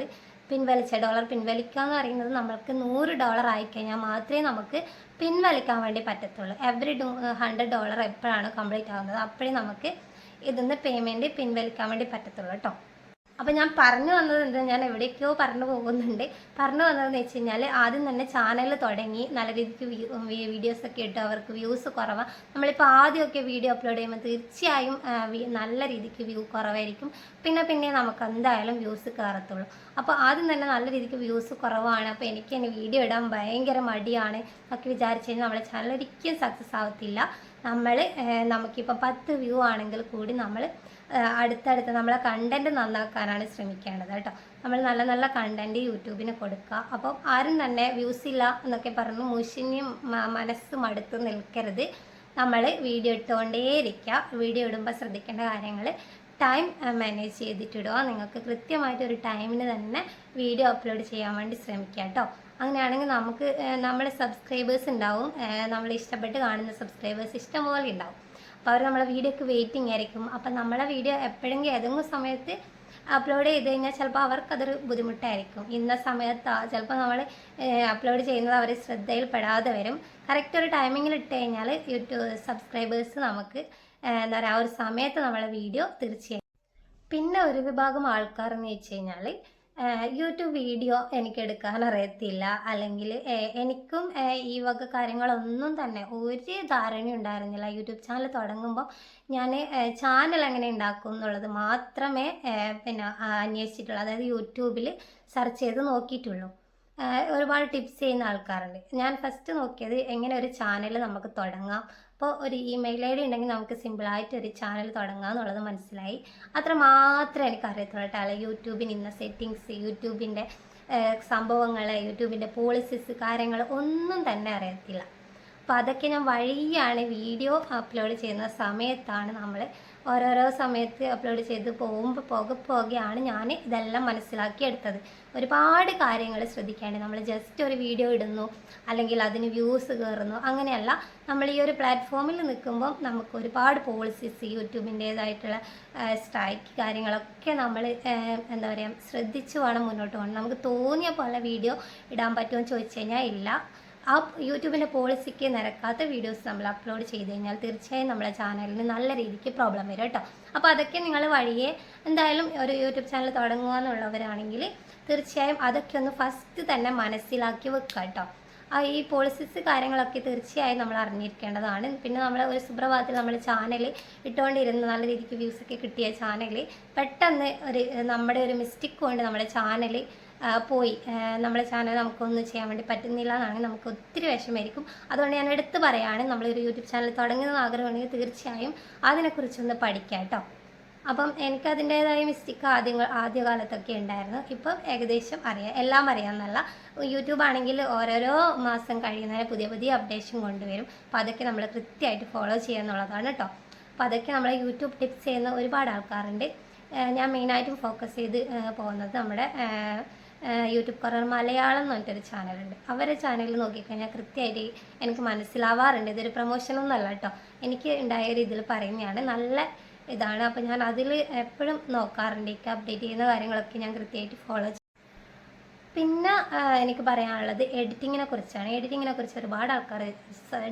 പിൻവലിക്കുക എന്ന് പറയുന്നത് നമ്മൾക്ക് $100 ആയിക്കഴിഞ്ഞാൽ മാത്രമേ നമുക്ക് പിൻവലിക്കാൻ വേണ്ടി പറ്റത്തുള്ളൂ. എവറി $100 എപ്പോഴാണ് കംപ്ലീറ്റ് ആകുന്നത് അപ്പോഴേ നമുക്ക് ഇതിന്ന് പേയ്മെൻറ്റ് പിൻവലിക്കാൻ വേണ്ടി പറ്റത്തുള്ളൂ കേട്ടോ. അപ്പോൾ ഞാൻ പറഞ്ഞു വന്നത് എന്താ, ഞാൻ എവിടേക്കോ പറഞ്ഞു പോകുന്നുണ്ട്. പറഞ്ഞു വന്നതെന്ന് വെച്ച് കഴിഞ്ഞാൽ ആദ്യം തന്നെ ചാനൽ തുടങ്ങി നല്ല രീതിക്ക് വീഡിയോസൊക്കെ ഇട്ട് അവർക്ക് വ്യൂസ് കുറവാണ്. നമ്മളിപ്പോൾ ആദ്യമൊക്കെ വീഡിയോ അപ്ലോഡ് ചെയ്യുമ്പോൾ തീർച്ചയായും നല്ല രീതിക്ക് വ്യൂ കുറവായിരിക്കും. പിന്നെ നമുക്ക് എന്തായാലും വ്യൂസ് കയറത്തുള്ളൂ. അപ്പോൾ ആദ്യം തന്നെ നല്ല രീതിക്ക് വ്യൂസ് കുറവാണ്. അപ്പോൾ എനിക്ക് തന്നെ വീഡിയോ ഇടാൻ ഭയങ്കര മടിയാണ് ഒക്കെ വിചാരിച്ച് കഴിഞ്ഞാൽ നമ്മുടെ ചാനൽ ഒരിക്കലും സക്സസ് ആവത്തില്ല. നമുക്കിപ്പോൾ 10 വ്യൂ ആണെങ്കിൽ കൂടി നമ്മൾ അടുത്തടുത്ത് നമ്മളെ കണ്ടൻറ്റ് നന്നാക്കാനാണ് ശ്രമിക്കേണ്ടത് കേട്ടോ. നമ്മൾ നല്ല നല്ല കണ്ടൻറ്റ് യൂട്യൂബിന് കൊടുക്കുക. അപ്പം ആരും തന്നെ വ്യൂസ് ഇല്ല എന്നൊക്കെ പറഞ്ഞ് മുഷിഞ്ഞ് മനസ്സ് മടുത്ത് നിൽക്കരുത്. നമ്മൾ വീഡിയോ ഇട്ടുകൊണ്ടേയിരിക്കുക. വീഡിയോ ഇടുമ്പോൾ ശ്രദ്ധിക്കേണ്ട കാര്യങ്ങൾ ടൈം മാനേജ് ചെയ്തിട്ടിടുക. നിങ്ങൾക്ക് കൃത്യമായിട്ടൊരു ടൈമിന് തന്നെ വീഡിയോ അപ്ലോഡ് ചെയ്യാൻ വേണ്ടി ശ്രമിക്കുക കേട്ടോ. അങ്ങനെയാണെങ്കിൽ നമുക്ക് നമ്മുടെ സബ്സ്ക്രൈബേഴ്സ് ഉണ്ടാവും. നമ്മൾ ഇഷ്ടപ്പെട്ട് കാണുന്ന സബ്സ്ക്രൈബേഴ്സ് ഇഷ്ടംപോലെ ഉണ്ടാവും. അപ്പോൾ അവർ നമ്മളെ വീഡിയോക്ക് വെയിറ്റിംഗ് ആയിരിക്കും. അപ്പം നമ്മളെ വീഡിയോ എപ്പോഴെങ്കിലും ഏതെങ്കിലും സമയത്ത് അപ്ലോഡ് ചെയ്ത് കഴിഞ്ഞാൽ ചിലപ്പോൾ അവർക്കതൊരു ബുദ്ധിമുട്ടായിരിക്കും. ഇന്ന സമയത്ത് ചിലപ്പോൾ നമ്മൾ അപ്ലോഡ് ചെയ്യുന്നത് അവർ ശ്രദ്ധയിൽപ്പെടാതെ വരും. കറക്റ്റ് ഒരു ടൈമിങ്ങിൽ ഇട്ട് കഴിഞ്ഞാൽ യൂട്യൂബ് സബ്സ്ക്രൈബേഴ്സ് നമുക്ക് എന്താ പറയുക, ആ ഒരു സമയത്ത് നമ്മളെ വീഡിയോ തീർച്ചയായും. പിന്നെ ഒരു വിഭാഗം ആൾക്കാർ എന്ന് വെച്ച് കഴിഞ്ഞാൽ യൂട്യൂബ് വീഡിയോ എനിക്ക് എടുക്കാൻ അറിയത്തില്ല, അല്ലെങ്കിൽ എനിക്കും ഈ വക കാര്യങ്ങളൊന്നും തന്നെ ഒരു ധാരണയും ഉണ്ടായിരുന്നില്ല. യൂട്യൂബ് ചാനൽ തുടങ്ങുമ്പോൾ ഞാൻ ചാനൽ എങ്ങനെ ഉണ്ടാക്കും എന്നുള്ളത് മാത്രമേ അന്വേഷിച്ചിട്ടുള്ളൂ. അതായത് യൂട്യൂബിൽ സെർച്ച് ചെയ്ത് നോക്കിയിട്ടുള്ളൂ. ഒരുപാട് ടിപ്സ് ചെയ്യുന്ന ആൾക്കാരുണ്ട്. ഞാൻ ഫസ്റ്റ് നോക്കിയത് എങ്ങനെ ഒരു ചാനൽ നമുക്ക് തുടങ്ങാം. അപ്പോൾ ഒരു ഇമെയിൽ ID ഉണ്ടെങ്കിൽ നമുക്ക് സിമ്പിളായിട്ട് ഒരു ചാനൽ തുടങ്ങാം എന്നുള്ളത് മനസ്സിലായി. അത്ര മാത്രമേ എനിക്കറിയത്തുള്ളൂ കേട്ടോ. അല്ലെങ്കിൽ യൂട്യൂബിന് ഇന്ന സെറ്റിങ്സ്, യൂട്യൂബിൻ്റെ സംഭവങ്ങൾ, യൂട്യൂബിൻ്റെ പോളിസീസ് കാര്യങ്ങൾ ഒന്നും തന്നെ അറിയത്തില്ല. അപ്പോൾ അതൊക്കെ ഞാൻ വഴിയാണ് വീഡിയോ അപ്ലോഡ് ചെയ്യുന്ന സമയത്താണ് നമ്മൾ ഓരോരോ സമയത്ത് അപ്ലോഡ് ചെയ്ത് പോകെയാണ് ഞാൻ ഇതെല്ലാം മനസ്സിലാക്കിയെടുത്തത്. ഒരുപാട് കാര്യങ്ങൾ ശ്രദ്ധിക്കാണ്ട് നമ്മൾ ജസ്റ്റ് ഒരു വീഡിയോ ഇടുന്നു അല്ലെങ്കിൽ അതിന് വ്യൂസ് കയറുന്നു അങ്ങനെയല്ല. നമ്മൾ ഈ ഒരു പ്ലാറ്റ്ഫോമിൽ നിൽക്കുമ്പോൾ നമുക്ക് ഒരുപാട് പോളിസീസ്, യൂട്യൂബിൻ്റേതായിട്ടുള്ള സ്ട്രൈക്ക് കാര്യങ്ങളൊക്കെ നമ്മൾ എന്താ പറയുക ശ്രദ്ധിച്ച് വേണം മുന്നോട്ട് പോകണം. നമുക്ക് തോന്നിയ പോലെ വീഡിയോ ഇടാൻ പറ്റുമോ എന്ന് ചോദിച്ചു കഴിഞ്ഞാൽ ഇല്ല. ആ യൂട്യൂബിൻ്റെ പോളിസിക്ക് നിരക്കാത്ത വീഡിയോസ് നമ്മൾ അപ്ലോഡ് ചെയ്ത് കഴിഞ്ഞാൽ തീർച്ചയായും നമ്മളെ ചാനലിന് നല്ല രീതിക്ക് പ്രോബ്ലം വരും കേട്ടോ. അപ്പോൾ അതൊക്കെ നിങ്ങൾ വഴിയെ എന്തായാലും ഒരു യൂട്യൂബ് ചാനൽ തുടങ്ങുക എന്നുള്ളവരാണെങ്കിൽ തീർച്ചയായും അതൊക്കെ ഒന്ന് ഫസ്റ്റ് തന്നെ മനസ്സിലാക്കി വെക്കുക കേട്ടോ. ഈ പോളിസിസ് കാര്യങ്ങളൊക്കെ തീർച്ചയായും നമ്മൾ അറിഞ്ഞിരിക്കേണ്ടതാണ്. പിന്നെ നമ്മൾ ഒരു സുപ്രഭാതത്തിൽ നമ്മൾ ചാനൽ ഇട്ടുകൊണ്ടിരുന്ന നല്ല രീതിക്ക് വ്യൂസൊക്കെ കിട്ടിയ ചാനൽ പെട്ടെന്ന് നമ്മുടെ ഒരു മിസ്റ്റേക്ക് കൊണ്ട് നമ്മുടെ ചാനൽ പോയി, നമ്മുടെ ചാനൽ നമുക്കൊന്നും ചെയ്യാൻ വേണ്ടി പറ്റുന്നില്ല എന്നാണെങ്കിൽ നമുക്ക് ഒത്തിരി വിഷമമായിരിക്കും. അതുകൊണ്ട് ഞാൻ എടുത്ത് പറയുകയാണ്, നമ്മളൊരു യൂട്യൂബ് ചാനൽ തുടങ്ങുന്ന ആഗ്രഹമുണ്ടെങ്കിൽ തീർച്ചയായും അതിനെക്കുറിച്ചൊന്ന് പഠിക്കാം കേട്ടോ. അപ്പം എനിക്കതിൻ്റേതായ മിസ്റ്റേക്ക് ആദ്യകാലത്തൊക്കെ ഉണ്ടായിരുന്നു. ഇപ്പം ഏകദേശം എല്ലാം അറിയാമെന്നല്ല. യൂട്യൂബ് ആണെങ്കിൽ ഓരോരോ മാസം കഴിയുന്നതിന് പുതിയ അപ്ഡേഷൻ കൊണ്ടുവരും. അപ്പോൾ അതൊക്കെ നമ്മൾ കൃത്യമായിട്ട് ഫോളോ ചെയ്യുക എന്നുള്ളതാണ് കേട്ടോ. അപ്പോൾ അതൊക്കെ നമ്മളെ യൂട്യൂബ് ടിപ്സ് ചെയ്യുന്ന ഒരുപാട് ആൾക്കാരുണ്ട്. ഞാൻ മെയിനായിട്ടും ഫോക്കസ് ചെയ്ത് പോകുന്നത് നമ്മുടെ യൂട്യൂബ് കുറർ മലയാളം എന്ന് പറഞ്ഞിട്ടൊരു ചാനലുണ്ട്. അവരുടെ ചാനലിൽ നോക്കിക്കഴിഞ്ഞാൽ കൃത്യമായിട്ട് എനിക്ക് മനസ്സിലാവാറുണ്ട്. ഇതൊരു പ്രൊമോഷനൊന്നും അല്ല കേട്ടോ, എനിക്ക് ഉണ്ടായ ഒരു ഇതിൽ പറയുന്നതാണ്. നല്ല ഇതാണ്. അപ്പോൾ ഞാൻ അതിൽ എപ്പോഴും നോക്കാറുണ്ട്. എനിക്ക് അപ്ഡേറ്റ് ചെയ്യുന്ന കാര്യങ്ങളൊക്കെ ഞാൻ കൃത്യമായിട്ട് ഫോളോ ചെയ്യും. പിന്നെ എനിക്ക് പറയാനുള്ളത് എഡിറ്റിങ്ങിനെ കുറിച്ചാണ്. എഡിറ്റിങ്ങിനെ കുറിച്ച് ഒരുപാട് ആൾക്കാർ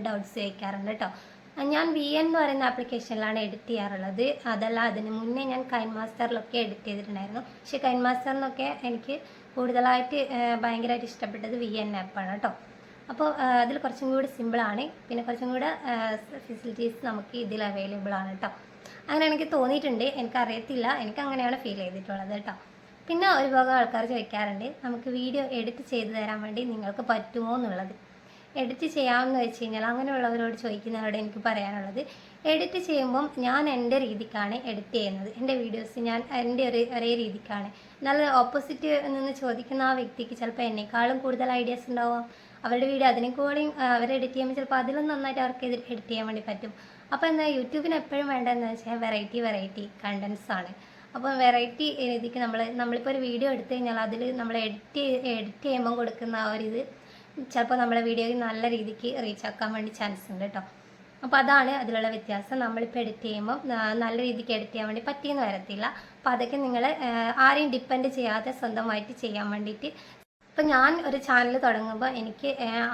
ഡൗട്ട്സ് ചോദിക്കാറുണ്ട് കേട്ടോ. ഞാൻ VN എന്ന് പറയുന്ന ആപ്ലിക്കേഷനിലാണ് എഡിറ്റ് ചെയ്യാറുള്ളത്. അതല്ല, അതിന് മുന്നേ ഞാൻ കൈൻ മാസ്റ്ററിലൊക്കെ എഡിറ്റ് ചെയ്തിട്ടുണ്ടായിരുന്നു. പക്ഷേ കൈൻ മാസ്റ്ററിനൊക്കെ എനിക്ക് കൂടുതലായിട്ട് ഭയങ്കരമായിട്ട് ഇഷ്ടപ്പെട്ടത് VN ആപ്പാണ് കേട്ടോ. അപ്പോൾ അതിൽ കുറച്ചും കൂടി സിമ്പിളാണ്, പിന്നെ കുറച്ചും കൂടെ ഫെസിലിറ്റീസ് നമുക്ക് ഇതിൽ അവൈലബിൾ ആണ് കേട്ടോ. അങ്ങനെ എനിക്ക് തോന്നിയിട്ടുണ്ട്, എനിക്കറിയത്തില്ല, എനിക്ക് അങ്ങനെയാണ് ഫീൽ ചെയ്തിട്ടുള്ളത് കേട്ടോ. പിന്നെ ഒരുപാട് ആൾക്കാർ ചോദിക്കാറുണ്ട് നമുക്ക് വീഡിയോ എഡിറ്റ് ചെയ്ത് തരാൻ വേണ്ടി നിങ്ങൾക്ക് പറ്റുമോ എന്നുള്ളത്. എഡിറ്റ് ചെയ്യാമെന്ന് വെച്ച് കഴിഞ്ഞാൽ അങ്ങനെയുള്ളവരോട് ചോദിക്കുന്നവരോട് എനിക്ക് പറയാനുള്ളത്, എഡിറ്റ് ചെയ്യുമ്പം ഞാൻ എൻ്റെ രീതിക്കാണ് എഡിറ്റ് ചെയ്യുന്നത്. എൻ്റെ വീഡിയോസ് ഞാൻ എൻ്റെ ഒരേ രീതിക്കാണ്. എന്നാൽ ഓപ്പോസിറ്റ് നിന്ന് ചോദിക്കുന്ന ആ വ്യക്തിക്ക് ചിലപ്പോൾ എന്നെക്കാളും കൂടുതൽ ഐഡിയാസ് ഉണ്ടാവും. അവരുടെ വീഡിയോ അതിനെക്കൂടെയും അവർ എഡിറ്റ് ചെയ്യുമ്പോൾ ചിലപ്പോൾ അതിലും നന്നായിട്ട് അവർക്ക് എഡിറ്റ് ചെയ്യാൻ വേണ്ടി പറ്റും. അപ്പോൾ എന്നാൽ യൂട്യൂബിന് എപ്പോഴും വേണ്ടതെന്ന് വെച്ചാൽ വെറൈറ്റി കണ്ടൻസ് ആണ്. അപ്പോൾ വെറൈറ്റി രീതിക്ക് നമ്മളിപ്പോൾ ഒരു വീഡിയോ എടുത്തു കഴിഞ്ഞാൽ അതിൽ നമ്മൾ എഡിറ്റ് ചെയ്യുമ്പോൾ കൊടുക്കുന്ന ആ ഒരു ഇത് ചിലപ്പോൾ നമ്മുടെ വീഡിയോയിൽ നല്ല രീതിക്ക് റീച്ച് ആക്കാൻ വേണ്ടി ചാൻസ് ഉണ്ട് കേട്ടോ. അപ്പോൾ അതാണ് അതിലുള്ള വ്യത്യാസം. നമ്മളിപ്പോൾ എഡിറ്റ് ചെയ്യുമ്പോൾ നല്ല രീതിക്ക് എഡിറ്റ് ചെയ്യാൻ വേണ്ടി പറ്റിയെന്ന് വരത്തില്ല. അപ്പോൾ അതൊക്കെ നിങ്ങൾ ആരെയും ഡിപ്പെൻഡ് ചെയ്യാതെ സ്വന്തമായിട്ട് ചെയ്യാൻ വേണ്ടിയിട്ട്. ഇപ്പം ഞാൻ ഒരു ചാനൽ തുടങ്ങുമ്പോൾ എനിക്ക്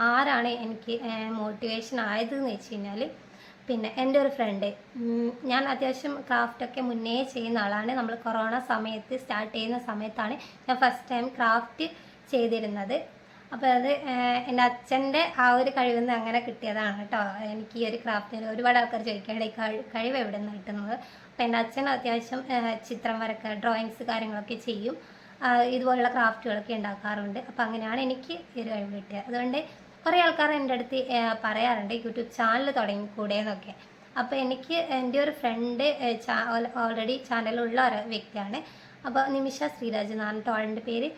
ആരാണ് എനിക്ക് മോട്ടിവേഷൻ ആയതെന്ന് വെച്ച് കഴിഞ്ഞാൽ, പിന്നെ എൻ്റെ ഒരു ഫ്രണ്ട്, ഞാൻ അത്യാവശ്യം ക്രാഫ്റ്റൊക്കെ മുന്നേ ചെയ്യുന്ന ആളാണ്. നമ്മൾ കൊറോണ സമയത്ത് സ്റ്റാർട്ട് ചെയ്യുന്ന സമയത്താണ് ഞാൻ ഫസ്റ്റ് ടൈം ക്രാഫ്റ്റ് ചെയ്തിരുന്നത്. അപ്പോൾ അത് എൻ്റെ അച്ഛൻ്റെ ആ ഒരു കഴിവിൽ നിന്ന് അങ്ങനെ കിട്ടിയതാണ് കേട്ടോ. എനിക്ക് ഈ ഒരു ക്രാഫ്റ്റിന് ഒരുപാട് ആൾക്കാർ ചോദിക്കുകയാണ് ഈ കഴിവ് എവിടെ നിന്ന് കിട്ടുന്നത്. അപ്പോൾ എൻ്റെ അച്ഛൻ അത്യാവശ്യം ചിത്രം വരക്കുക, ഡ്രോയിങ്സ് കാര്യങ്ങളൊക്കെ ചെയ്യും, ഇതുപോലുള്ള ക്രാഫ്റ്റുകളൊക്കെ ഉണ്ടാക്കാറുണ്ട്. അപ്പോൾ അങ്ങനെയാണ് എനിക്ക് ഈ ഒരു കഴിവ് കിട്ടിയത്. അതുകൊണ്ട് കുറേ ആൾക്കാർ എൻ്റെ അടുത്ത് പറയാറുണ്ട് യൂട്യൂബ് ചാനൽ തുടങ്ങിക്കൂടെ എന്നൊക്കെ. അപ്പോൾ എനിക്ക് എൻ്റെ ഒരു ഫ്രണ്ട് ഓൾറെഡി ചാനലുള്ള ഒരു വ്യക്തിയാണ്. അപ്പോൾ നിമിഷ ശ്രീരാജ് എന്നാണ് അവളുടെ പേര്.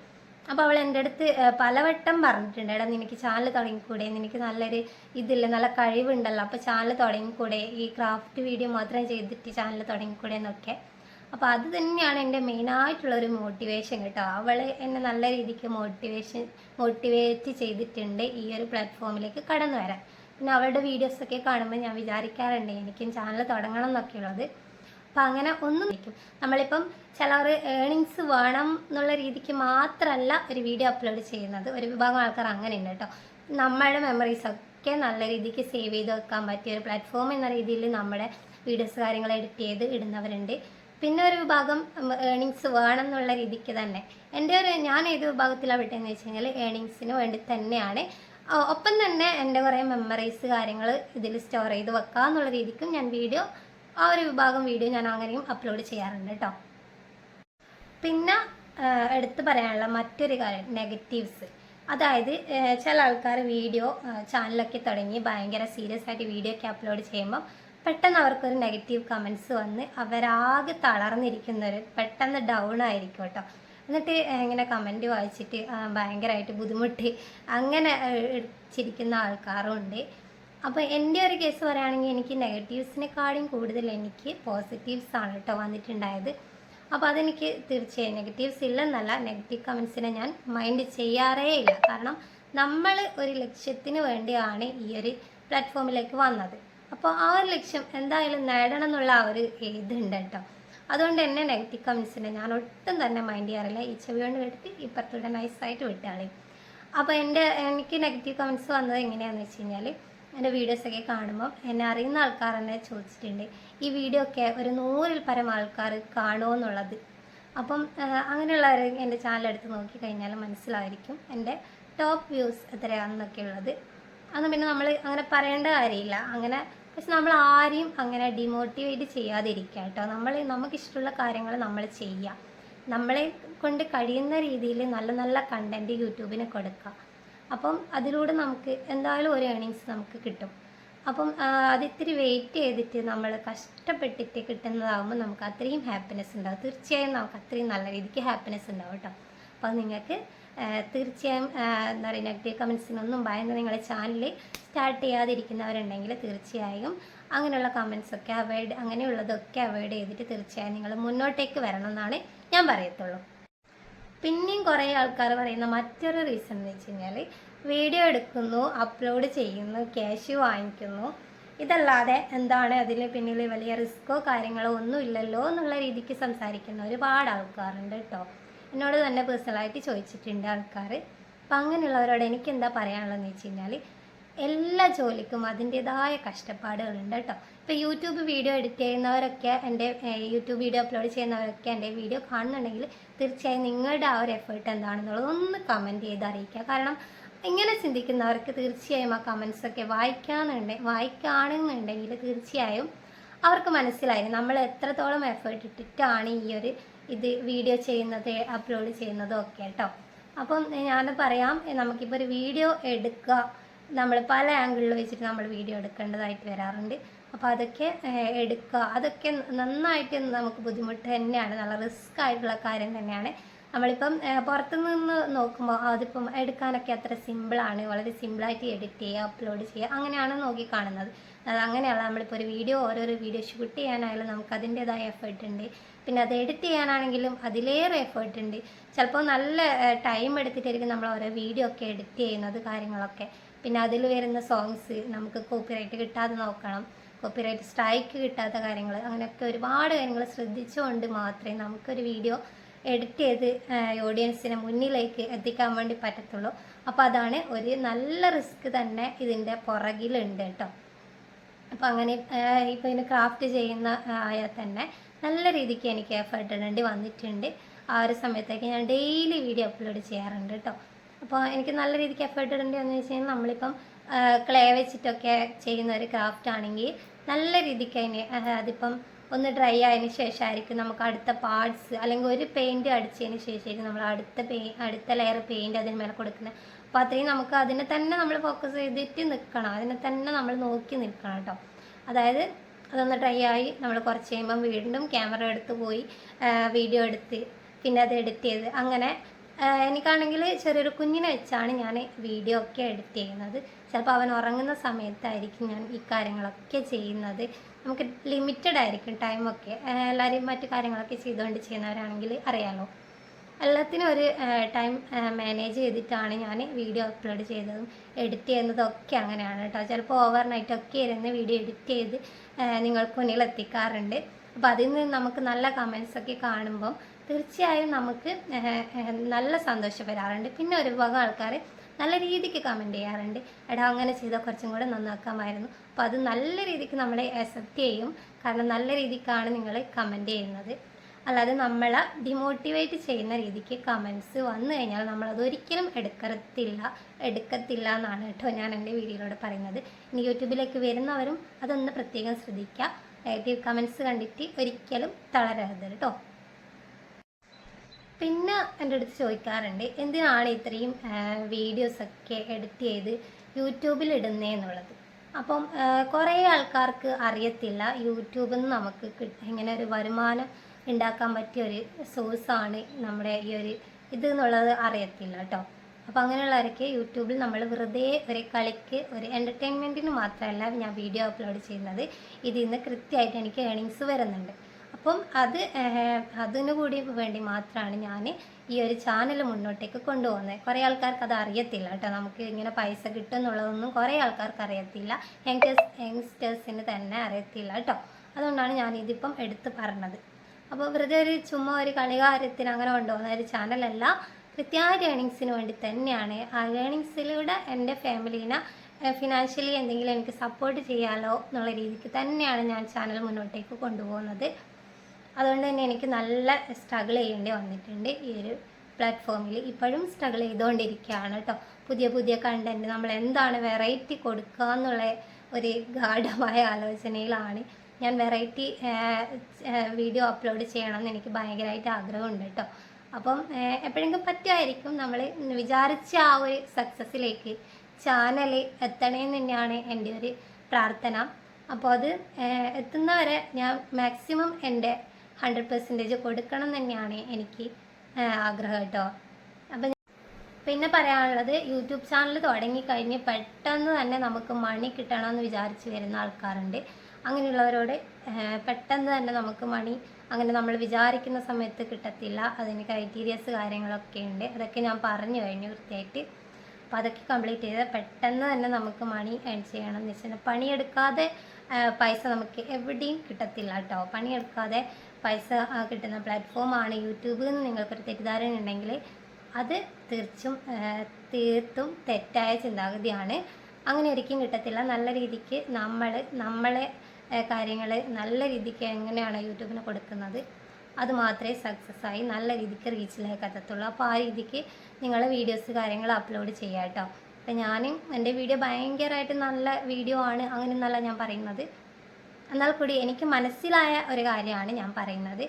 അപ്പോൾ അവൾ എൻ്റെ അടുത്ത് പലവട്ടം പറഞ്ഞിട്ടുണ്ട്, എടാ നിനക്ക് ചാനൽ തുടങ്ങിക്കൂടെ, നിനക്ക് നല്ലൊരു ഇതില്ല, നല്ല കഴിവുണ്ടല്ലോ, അപ്പോൾ ചാനൽ തുടങ്ങിക്കൂടെ, ഈ ക്രാഫ്റ്റ് വീഡിയോ മാത്രം ചെയ്തിട്ട് ചാനൽ തുടങ്ങിക്കൂടെ എന്നൊക്കെ. അപ്പോൾ അത് തന്നെയാണ് എൻ്റെ മെയിനായിട്ടുള്ളൊരു മോട്ടിവേഷൻ കേട്ടോ. അവൾ എന്നെ നല്ല രീതിക്ക് മോട്ടിവേറ്റ് ചെയ്തിട്ടുണ്ട് ഈ ഒരു പ്ലാറ്റ്ഫോമിലേക്ക് കടന്നു വരാൻ. പിന്നെ അവളുടെ വീഡിയോസൊക്കെ കാണുമ്പോൾ ഞാൻ വിചാരിക്കാറുണ്ട് എനിക്കും ചാനൽ തുടങ്ങണം എന്നൊക്കെയുള്ളത്. അപ്പം അങ്ങനെ ഒന്നും ഇരിക്കും. നമ്മളിപ്പം ചിലവർ ഏണിങ്സ് വേണം എന്നുള്ള രീതിക്ക് മാത്രമല്ല ഒരു വീഡിയോ അപ്ലോഡ് ചെയ്യുന്നത്. ഒരു വിഭാഗം ആൾക്കാർ അങ്ങനെയുണ്ട് കേട്ടോ. നമ്മളുടെ മെമ്മറീസൊക്കെ നല്ല രീതിക്ക് സേവ് ചെയ്ത് വെക്കാൻ പറ്റിയ ഒരു പ്ലാറ്റ്ഫോം എന്ന രീതിയിൽ നമ്മുടെ വീഡിയോസ് കാര്യങ്ങൾ എഡിറ്റ് ചെയ്ത് ഇടുന്നവരുണ്ട്. പിന്നെ ഒരു വിഭാഗം ഏണിങ്സ് വേണം എന്നുള്ള രീതിക്ക് തന്നെ. ഞാൻ ഏത് വിഭാഗത്തിലാണ് വിട്ടതെന്ന് വെച്ച് കഴിഞ്ഞാൽ ഏണിങ്സിന് വേണ്ടി തന്നെയാണ്. ഒപ്പം തന്നെ എൻ്റെ കുറേ മെമ്മറീസ് കാര്യങ്ങൾ ഇതിൽ സ്റ്റോർ ചെയ്ത് വെക്കുക എന്നുള്ള രീതിക്കും ഞാൻ ആ ഒരു വിഭാഗം വീഡിയോ ഞാൻ അങ്ങനെയും അപ്ലോഡ് ചെയ്യാറുണ്ട് കേട്ടോ. പിന്നെ എടുത്തു പറയാനുള്ള മറ്റൊരു കാര്യം നെഗറ്റീവ്സ്. അതായത് ചില ആൾക്കാർ ചാനലൊക്കെ തുടങ്ങി ഭയങ്കര സീരിയസ് ആയിട്ട് വീഡിയോ ഒക്കെ അപ്ലോഡ് ചെയ്യുമ്പോൾ പെട്ടെന്ന് അവർക്കൊരു നെഗറ്റീവ് കമൻറ്റ്സ് വന്ന് അവരാകെ തളർന്നിരിക്കുന്നവർ പെട്ടെന്ന് ഡൗൺ ആയിരിക്കും കേട്ടോ. എന്നിട്ട് ഇങ്ങനെ കമൻറ്റ് വായിച്ചിട്ട് ഭയങ്കരമായിട്ട് ബുദ്ധിമുട്ടി അങ്ങനെ ചിരിക്കുന്ന ആൾക്കാരും ഉണ്ട്. അപ്പോൾ എൻ്റെ ഒരു കേസ് പറയുകയാണെങ്കിൽ എനിക്ക് നെഗറ്റീവ്സിനെക്കാളും കൂടുതൽ എനിക്ക് പോസിറ്റീവ്സാണ് കേട്ടോ വന്നിട്ടുണ്ടായത്. അപ്പോൾ അതെനിക്ക് തീർച്ചയായും നെഗറ്റീവ്സ് ഇല്ലെന്നല്ല, നെഗറ്റീവ് കമൻസിനെ ഞാൻ മൈൻഡ് ചെയ്യാറേ ഇല്ല. കാരണം നമ്മൾ ഒരു ലക്ഷ്യത്തിന് വേണ്ടിയാണ് ഈ ഒരു പ്ലാറ്റ്ഫോമിലേക്ക് വന്നത്. അപ്പോൾ ആ ഒരു ലക്ഷ്യം എന്തായാലും നേടണം എന്നുള്ള ആ ഒരു ഇതുണ്ട് കേട്ടോ. അതുകൊണ്ട് തന്നെ നെഗറ്റീവ് കമൻസിനെ ഞാൻ ഒട്ടും തന്നെ മൈൻഡ് ചെയ്യാറില്ല. ഈ ചെവി കൊണ്ട് കേട്ടിട്ട് ഇപ്പുറത്തൂടെ നൈസായിട്ട് വിട്ടാളി. അപ്പോൾ എനിക്ക് നെഗറ്റീവ് കമൻസ് വന്നത് എങ്ങനെയാണെന്ന് വെച്ച് കഴിഞ്ഞാൽ, എൻ്റെ വീഡിയോസൊക്കെ കാണുമ്പോൾ എന്നെ അറിയുന്ന ആൾക്കാർ തന്നെ ചോദിച്ചിട്ടുണ്ട് ഈ വീഡിയോ ഒക്കെ ഒരു 100-ൽ പരം ആൾക്കാർ കാണുമോ എന്നുള്ളത്. അപ്പം അങ്ങനെയുള്ളവർ എൻ്റെ ചാനൽ എടുത്ത് നോക്കിക്കഴിഞ്ഞാൽ മനസ്സിലായിരിക്കും എൻ്റെ ടോപ്പ് വ്യൂസ് എത്രയാണെന്നൊക്കെ ഉള്ളത്. അന്ന് പിന്നെ നമ്മൾ അങ്ങനെ പറയേണ്ട കാര്യമില്ല. പക്ഷെ നമ്മൾ ആരെയും അങ്ങനെ ഡിമോട്ടിവേറ്റ് ചെയ്യാതിരിക്കുക കേട്ടോ. നമുക്കിഷ്ടമുള്ള കാര്യങ്ങൾ നമ്മൾ ചെയ്യുക. നമ്മളെ കൊണ്ട് കഴിയുന്ന രീതിയിൽ നല്ല നല്ല കണ്ടൻറ്റ് യൂട്യൂബിന് കൊടുക്കുക. അപ്പം അതിലൂടെ നമുക്ക് എന്തായാലും ഒരു ഏണിങ്സ് നമുക്ക് കിട്ടും. അപ്പം അതിത്തിരി വെയിറ്റ് ചെയ്തിട്ട് നമ്മൾ കഷ്ടപ്പെട്ടിട്ട് കിട്ടുന്നതാകുമ്പോൾ നമുക്ക് അത്രയും ഹാപ്പിനെസ് ഉണ്ടാവും. തീർച്ചയായും നമുക്ക് അത്രയും നല്ല രീതിക്ക് ഹാപ്പിനെസ് ഉണ്ടാവും കേട്ടോ. അപ്പോൾ നിങ്ങൾക്ക് തീർച്ചയായും എന്താ പറയുക നെഗറ്റീവ് കമൻസിനൊന്നും ഭയന്ന് നിങ്ങളെ ചാനൽ സ്റ്റാർട്ട് ചെയ്യാതിരിക്കുന്നവരുണ്ടെങ്കിൽ തീർച്ചയായും അങ്ങനെയുള്ള കമൻസൊക്കെ അങ്ങനെയുള്ളതൊക്കെ അവോയ്ഡ് ചെയ്തിട്ട് തീർച്ചയായും നിങ്ങൾ മുന്നോട്ടേക്ക് വരണം എന്നാണ് ഞാൻ പറയത്തുള്ളൂ. പിന്നെയും കുറേ ആൾക്കാർ പറയുന്ന മറ്റൊരു റീസൺ എന്ന് വെച്ച് കഴിഞ്ഞാൽ വീഡിയോ എടുക്കുന്നു, അപ്ലോഡ് ചെയ്യുന്നു, ക്യാഷ് വാങ്ങിക്കുന്നു, ഇതല്ലാതെ എന്താണ് അതിന് പിന്നിൽ വലിയ റിസ്ക്കോ കാര്യങ്ങളോ ഒന്നും ഇല്ലല്ലോ എന്നുള്ള രീതിക്ക് സംസാരിക്കുന്ന ഒരുപാട് ആൾക്കാരുണ്ട് കേട്ടോ. എന്നോട് തന്നെ പേഴ്സണലായിട്ട് ചോദിച്ചിട്ടുണ്ട് ആൾക്കാർ. അപ്പം അങ്ങനെയുള്ളവരോട് എനിക്ക് എന്താ പറയാനുള്ളതെന്ന് വെച്ച് കഴിഞ്ഞാൽ എല്ലാ ജോലിക്കും അതിൻ്റേതായ കഷ്ടപ്പാടുകളുണ്ട് കേട്ടോ. ഇപ്പോൾ യൂട്യൂബ് വീഡിയോ എഡിറ്റ് ചെയ്യുന്നവരൊക്കെ യൂട്യൂബ് വീഡിയോ അപ്ലോഡ് ചെയ്യുന്നവരൊക്കെ എൻ്റെ വീഡിയോ കാണുന്നുണ്ടെങ്കിൽ തീർച്ചയായും നിങ്ങളുടെ ആ ഒരു എഫേർട്ട് എന്താണെന്നുള്ളത് ഒന്ന് കമൻറ്റ് ചെയ്ത് അറിയിക്കുക. കാരണം ഇങ്ങനെ ചിന്തിക്കുന്നവർക്ക് തീർച്ചയായും ആ കമൻസൊക്കെ വായിക്കുകയാണെന്നുണ്ടെങ്കിൽ തീർച്ചയായും അവർക്ക് മനസ്സിലായി നമ്മൾ എത്രത്തോളം എഫേർട്ട് ഇട്ടിട്ടാണ് ഇത് വീഡിയോ ചെയ്യുന്നത്, അപ്ലോഡ് ചെയ്യുന്നതും ഒക്കെ കേട്ടോ. അപ്പം ഞാൻ പറയാം, നമുക്കിപ്പോൾ ഒരു വീഡിയോ എടുക്കുക, നമ്മൾ പല ആംഗിളിൽ വെച്ചിട്ട് നമ്മൾ വീഡിയോ എടുക്കേണ്ടതായിട്ട് വരാറുണ്ട്. അപ്പോൾ അതൊക്കെ എടുക്കുക, അതൊക്കെ നന്നായിട്ട് നമുക്ക് ബുദ്ധിമുട്ട് തന്നെയാണ്, നല്ല റിസ്ക് ആയിട്ടുള്ള കാര്യം തന്നെയാണ്. നമ്മളിപ്പം പുറത്തുനിന്ന് നോക്കുമ്പോൾ അതിപ്പം എടുക്കാനൊക്കെ അത്ര സിമ്പിളാണ്, വളരെ സിമ്പിളായിട്ട് എഡിറ്റ് ചെയ്യുക, അപ്ലോഡ് ചെയ്യുക, അങ്ങനെയാണ് നോക്കി കാണുന്നത്. അങ്ങനെയല്ല, നമ്മളിപ്പോൾ ഒരു ഓരോരോ വീഡിയോ ഷൂട്ട് ചെയ്യാനായാലും നമുക്ക് അതിൻ്റേതായ എഫേർട്ട് ഉണ്ട്. പിന്നെ അത് എഡിറ്റ് ചെയ്യാനാണെങ്കിലും അതിലേറെ എഫേർട്ട് ഉണ്ട്. ചിലപ്പോൾ നല്ല ടൈം എടുത്തിട്ടായിരിക്കും നമ്മൾ ഓരോ വീഡിയോ ഒക്കെ എഡിറ്റ് ചെയ്യുന്നത് കാര്യങ്ങളൊക്കെ. പിന്നെ അതിൽ വരുന്ന സോങ്സ് നമുക്ക് കോപ്പിറൈറ്റ് കിട്ടാതെ നോക്കണം, കോപ്പിറൈറ്റ് സ്ട്രൈക്ക് കിട്ടാത്ത കാര്യങ്ങൾ, അങ്ങനെയൊക്കെ ഒരുപാട് കാര്യങ്ങൾ ശ്രദ്ധിച്ചുകൊണ്ട് മാത്രമേ നമുക്കൊരു വീഡിയോ എഡിറ്റ് ചെയ്ത് ഓഡിയൻസിനെ മുന്നിലേക്ക് എത്തിക്കാൻ വേണ്ടി പറ്റത്തുള്ളൂ. അപ്പോൾ അതാണ് ഒരു നല്ല റിസ്ക് തന്നെ ഇതിൻ്റെ പുറകിലുണ്ട് കേട്ടോ. അപ്പോൾ അങ്ങനെ ഇപ്പോൾ ഇതിന് ക്രാഫ്റ്റ് ചെയ്യുന്ന ആയാൽ തന്നെ നല്ല രീതിക്ക് എനിക്ക് എഫേർട്ട് ഇടേണ്ടി വന്നിട്ടുണ്ട്. ആ ഒരു സമയത്തേക്ക് ഞാൻ ഡെയിലി വീഡിയോ അപ്ലോഡ് ചെയ്യാറുണ്ട് കേട്ടോ. അപ്പോൾ എനിക്ക് നല്ല രീതിക്ക് എഫേർട്ട് ഇടേണ്ടി വന്നു വെച്ച് കഴിഞ്ഞാൽ നമ്മളിപ്പം ക്ലേ വെച്ചിട്ടൊക്കെ ചെയ്യുന്ന ഒരു ക്രാഫ്റ്റ് ആണെങ്കിൽ നല്ല രീതിക്ക് അതിപ്പം ഒന്ന് ഡ്രൈ ആയതിന് ശേഷമായിരിക്കും നമുക്ക് അടുത്ത പാർട്സ്, അല്ലെങ്കിൽ ഒരു പെയിൻറ്റ് അടിച്ചതിന് ശേഷമായിരിക്കും നമ്മൾ അടുത്ത ലെയർ പെയിൻറ്റ് അതിന് മേലെ കൊടുക്കുന്നത്. അപ്പോൾ അത്രയും നമുക്ക് അതിനെ തന്നെ നമ്മൾ ഫോക്കസ് ചെയ്തിട്ട് നിൽക്കണം, അതിനെ തന്നെ നമ്മൾ നോക്കി നിൽക്കണം കേട്ടോ. അതായത് അതൊന്ന് ഡ്രൈ ആയി നമ്മൾ കുറച്ച് കഴിയുമ്പം വീണ്ടും ക്യാമറ എടുത്ത് പോയി വീഡിയോ എടുത്ത് പിന്നെ അത് എഡിറ്റ് ചെയ്ത് അങ്ങനെ എനിക്കാണെങ്കിൽ ചെറിയൊരു കുഞ്ഞിനെ വെച്ചാണ് ഞാൻ വീഡിയോ ഒക്കെ എഡിറ്റ് ചെയ്യുന്നത്. ചിലപ്പോൾ അവൻ ഉറങ്ങുന്ന സമയത്തായിരിക്കും ഞാൻ ഈ കാര്യങ്ങളൊക്കെ ചെയ്യുന്നത്. നമുക്ക് ലിമിറ്റഡ് ആയിരിക്കും ടൈമൊക്കെ. എല്ലാവരും മറ്റു കാര്യങ്ങളൊക്കെ ചെയ്തുകൊണ്ട് ചെയ്യുന്നവരാണെങ്കിൽ അറിയാമല്ലോ. എല്ലാത്തിനും ഒരു ടൈം മാനേജ് ചെയ്തിട്ടാണ് ഞാൻ വീഡിയോ അപ്ലോഡ് ചെയ്തതും എഡിറ്റ് ചെയ്യുന്നതൊക്കെ അങ്ങനെയാണ് കേട്ടോ. ചിലപ്പോൾ ഓവർനൈറ്റൊക്കെ ഇരുന്ന് വീഡിയോ എഡിറ്റ് ചെയ്ത് നിങ്ങൾക്ക് മുന്നിൽ എത്തിക്കാറുണ്ട്. അപ്പോൾ അതിൽ നിന്ന് നമുക്ക് നല്ല കമൻസൊക്കെ കാണുമ്പം തീർച്ചയായും നമുക്ക് നല്ല സന്തോഷം വരാറുണ്ട്. പിന്നെ ഒരു വക ആൾക്കാർ നല്ല രീതിക്ക് കമൻറ്റ് ചെയ്യാറുണ്ട്, എടാ അങ്ങനെ ചെയ്താൽ കുറച്ചും കൂടെ നന്നാക്കാമായിരുന്നു. അപ്പോൾ അത് നല്ല രീതിക്ക് നമ്മളെ അക്സെപ്റ്റ് ചെയ്യും, കാരണം നല്ല രീതിക്കാണ് നിങ്ങൾ കമൻറ്റ് ചെയ്യുന്നത്. അല്ലാതെ നമ്മളെ ഡിമോട്ടിവേറ്റ് ചെയ്യുന്ന രീതിക്ക് കമൻസ് വന്നു കഴിഞ്ഞാൽ നമ്മളതൊരിക്കലും എടുക്കത്തില്ല എന്നാണ് കേട്ടോ ഞാൻ എൻ്റെ വീഡിയോയിലൂടെ പറയുന്നത്. ഇനി യൂട്യൂബിലേക്ക് വരുന്നവരും അതൊന്ന് പ്രത്യേകം ശ്രദ്ധിക്കുക. നെഗറ്റീവ് കമൻസ് കണ്ടിട്ട് ഒരിക്കലും തളരരുത് കേട്ടോ. പിന്നെ എൻ്റെ അടുത്ത് ചോദിക്കാറുണ്ട്, എന്തിനാണ് ഇത്രയും വീഡിയോസൊക്കെ എഡിറ്റ് ചെയ്ത് യൂട്യൂബിൽ ഇടുന്നതെന്നുള്ളത്. അപ്പം കുറേ ആൾക്കാർക്ക് അറിയത്തില്ല യൂട്യൂബിൽ നിന്ന് നമുക്ക് ഇങ്ങനെ ഒരു വരുമാനം ഉണ്ടാക്കാൻ പറ്റിയ ഒരു സോഴ്സാണ് നമ്മുടെ ഈ ഒരു എന്നുള്ളത് അറിയത്തില്ല കേട്ടോ. അപ്പോൾ അങ്ങനെയുള്ളവരൊക്കെ യൂട്യൂബിൽ നമ്മൾ വെറുതെ ഒരു കളിക്ക് ഒരു എൻ്റർടൈൻമെൻറ്റിന് മാത്രമല്ല ഞാൻ വീഡിയോ അപ്ലോഡ് ചെയ്യുന്നത്, ഇതിൽ നിന്ന് കൃത്യമായിട്ട് എനിക്ക് ഏണിങ്സ് വരുന്നുണ്ട്. അപ്പം അതിനു കൂടി വേണ്ടി മാത്രമാണ് ഞാൻ ഈ ഒരു ചാനൽ മുന്നോട്ടേക്ക് കൊണ്ടുപോകുന്നത്. കുറേ ആൾക്കാർക്ക് അത് അറിയത്തില്ല കേട്ടോ, നമുക്ക് ഇങ്ങനെ പൈസ കിട്ടും എന്നുള്ളതൊന്നും കുറേ ആൾക്കാർക്ക് അറിയത്തില്ല, യങ്സ്റ്റേഴ്സിന് തന്നെ അറിയത്തില്ല കേട്ടോ. അതുകൊണ്ടാണ് ഞാനിതിപ്പം എടുത്ത് പറഞ്ഞത്. അപ്പോൾ വെറുതെ ചുമ്മാ ഒരു കളികാര്യത്തിന് അങ്ങനെ കൊണ്ടുപോകുന്ന ഒരു ചാനലല്ല, കൃത്യമായിട്ട് ഏണിങ്സിന് വേണ്ടി തന്നെയാണ്. ആ ഏണിങ്സിലൂടെ എൻ്റെ ഫാമിലീനെ ഫിനാൻഷ്യലി എന്തെങ്കിലും എനിക്ക് സപ്പോർട്ട് ചെയ്യാമല്ലോ എന്നുള്ള രീതിക്ക് തന്നെയാണ് ഞാൻ ചാനൽ മുന്നോട്ടേക്ക് കൊണ്ടുപോകുന്നത്. അതുകൊണ്ട് തന്നെ എനിക്ക് നല്ല സ്ട്രഗിൾ ചെയ്യേണ്ടി വന്നിട്ടുണ്ട് ഈ ഒരു പ്ലാറ്റ്ഫോമിൽ. ഇപ്പോഴും സ്ട്രഗിൾ ചെയ്തുകൊണ്ടിരിക്കുകയാണ് കേട്ടോ. പുതിയ കണ്ടൻറ്റ് നമ്മൾ എന്താണ് വെറൈറ്റി കൊടുക്കുക എന്നുള്ള ഒരു ഗാഢമായ ആലോചനയിലാണ് ഞാൻ. വെറൈറ്റി വീഡിയോ അപ്ലോഡ് ചെയ്യണമെന്ന് എനിക്ക് ഭയങ്കരമായിട്ട് ആഗ്രഹമുണ്ട് കേട്ടോ. അപ്പം എപ്പോഴെങ്കിലും പറ്റുമായിരിക്കും. നമ്മൾ വിചാരിച്ച ആ ഒരു സക്സസ്സിലേക്ക് ചാനൽ എത്തണമെന്ന് തന്നെയാണ് എൻ്റെ ഒരു പ്രാർത്ഥന. അപ്പോൾ അത് എത്തുന്നവരെ ഞാൻ മാക്സിമം എൻ്റെ 100% കൊടുക്കണം തന്നെയാണ് എനിക്ക് ആഗ്രഹം കേട്ടോ. അപ്പം പിന്നെ പറയാനുള്ളത്, യൂട്യൂബ് ചാനൽ തുടങ്ങിക്കഴിഞ്ഞ് പെട്ടെന്ന് തന്നെ നമുക്ക് മണി കിട്ടണമെന്ന് വിചാരിച്ച് വരുന്ന ആൾക്കാരുണ്ട്. അങ്ങനെയുള്ളവരോട് പെട്ടെന്ന് തന്നെ നമുക്ക് മണി അങ്ങനെ നമ്മൾ വിചാരിക്കുന്ന സമയത്ത് കിട്ടത്തില്ല. അതിന് ക്രൈറ്റീരിയസ് കാര്യങ്ങളൊക്കെ ഉണ്ട്. അതൊക്കെ ഞാൻ പറഞ്ഞു കഴിഞ്ഞു വൃത്തിയായിട്ട്. അപ്പോൾ അതൊക്കെ കംപ്ലീറ്റ് ചെയ്ത് പെട്ടെന്ന് തന്നെ നമുക്ക് മണി ഏൺ ചെയ്യണം എന്ന് വെച്ചാൽ, പണിയെടുക്കാതെ പൈസ നമുക്ക് എവിടെയും കിട്ടത്തില്ല കേട്ടോ. പണിയെടുക്കാതെ പൈസ കിട്ടുന്ന പ്ലാറ്റ്ഫോമാണ് യൂട്യൂബ് എന്ന് നിങ്ങൾക്കൊരു തെറ്റിദ്ധാരണ ഉണ്ടെങ്കിൽ അത് തീർത്തും തെറ്റായ ചിന്താഗതിയാണ്. അങ്ങനെ ഒരിക്കലും കിട്ടത്തില്ല. നല്ല രീതിക്ക് നമ്മളെ കാര്യങ്ങൾ നല്ല രീതിക്ക് എങ്ങനെയാണ് യൂട്യൂബിന് കൊടുക്കുന്നത് അത് മാത്രമേ സക്സസ് ആയി നല്ല രീതിക്ക് റീച്ചിലേക്ക് എത്തത്തുള്ളൂ. അപ്പോൾ ആ രീതിക്ക് നിങ്ങൾ വീഡിയോസ് കാര്യങ്ങൾ അപ്ലോഡ് ചെയ്യുക കേട്ടോ. അപ്പം ഞാനും എൻ്റെ വീഡിയോ ഭയങ്കരമായിട്ട് നല്ല വീഡിയോ ആണ് അങ്ങനെയൊന്നല്ല ഞാൻ പറയുന്നത്. എന്നാൽ കൂടി എനിക്ക് മനസ്സിലായ ഒരു കാര്യമാണ് ഞാൻ പറയുന്നത്.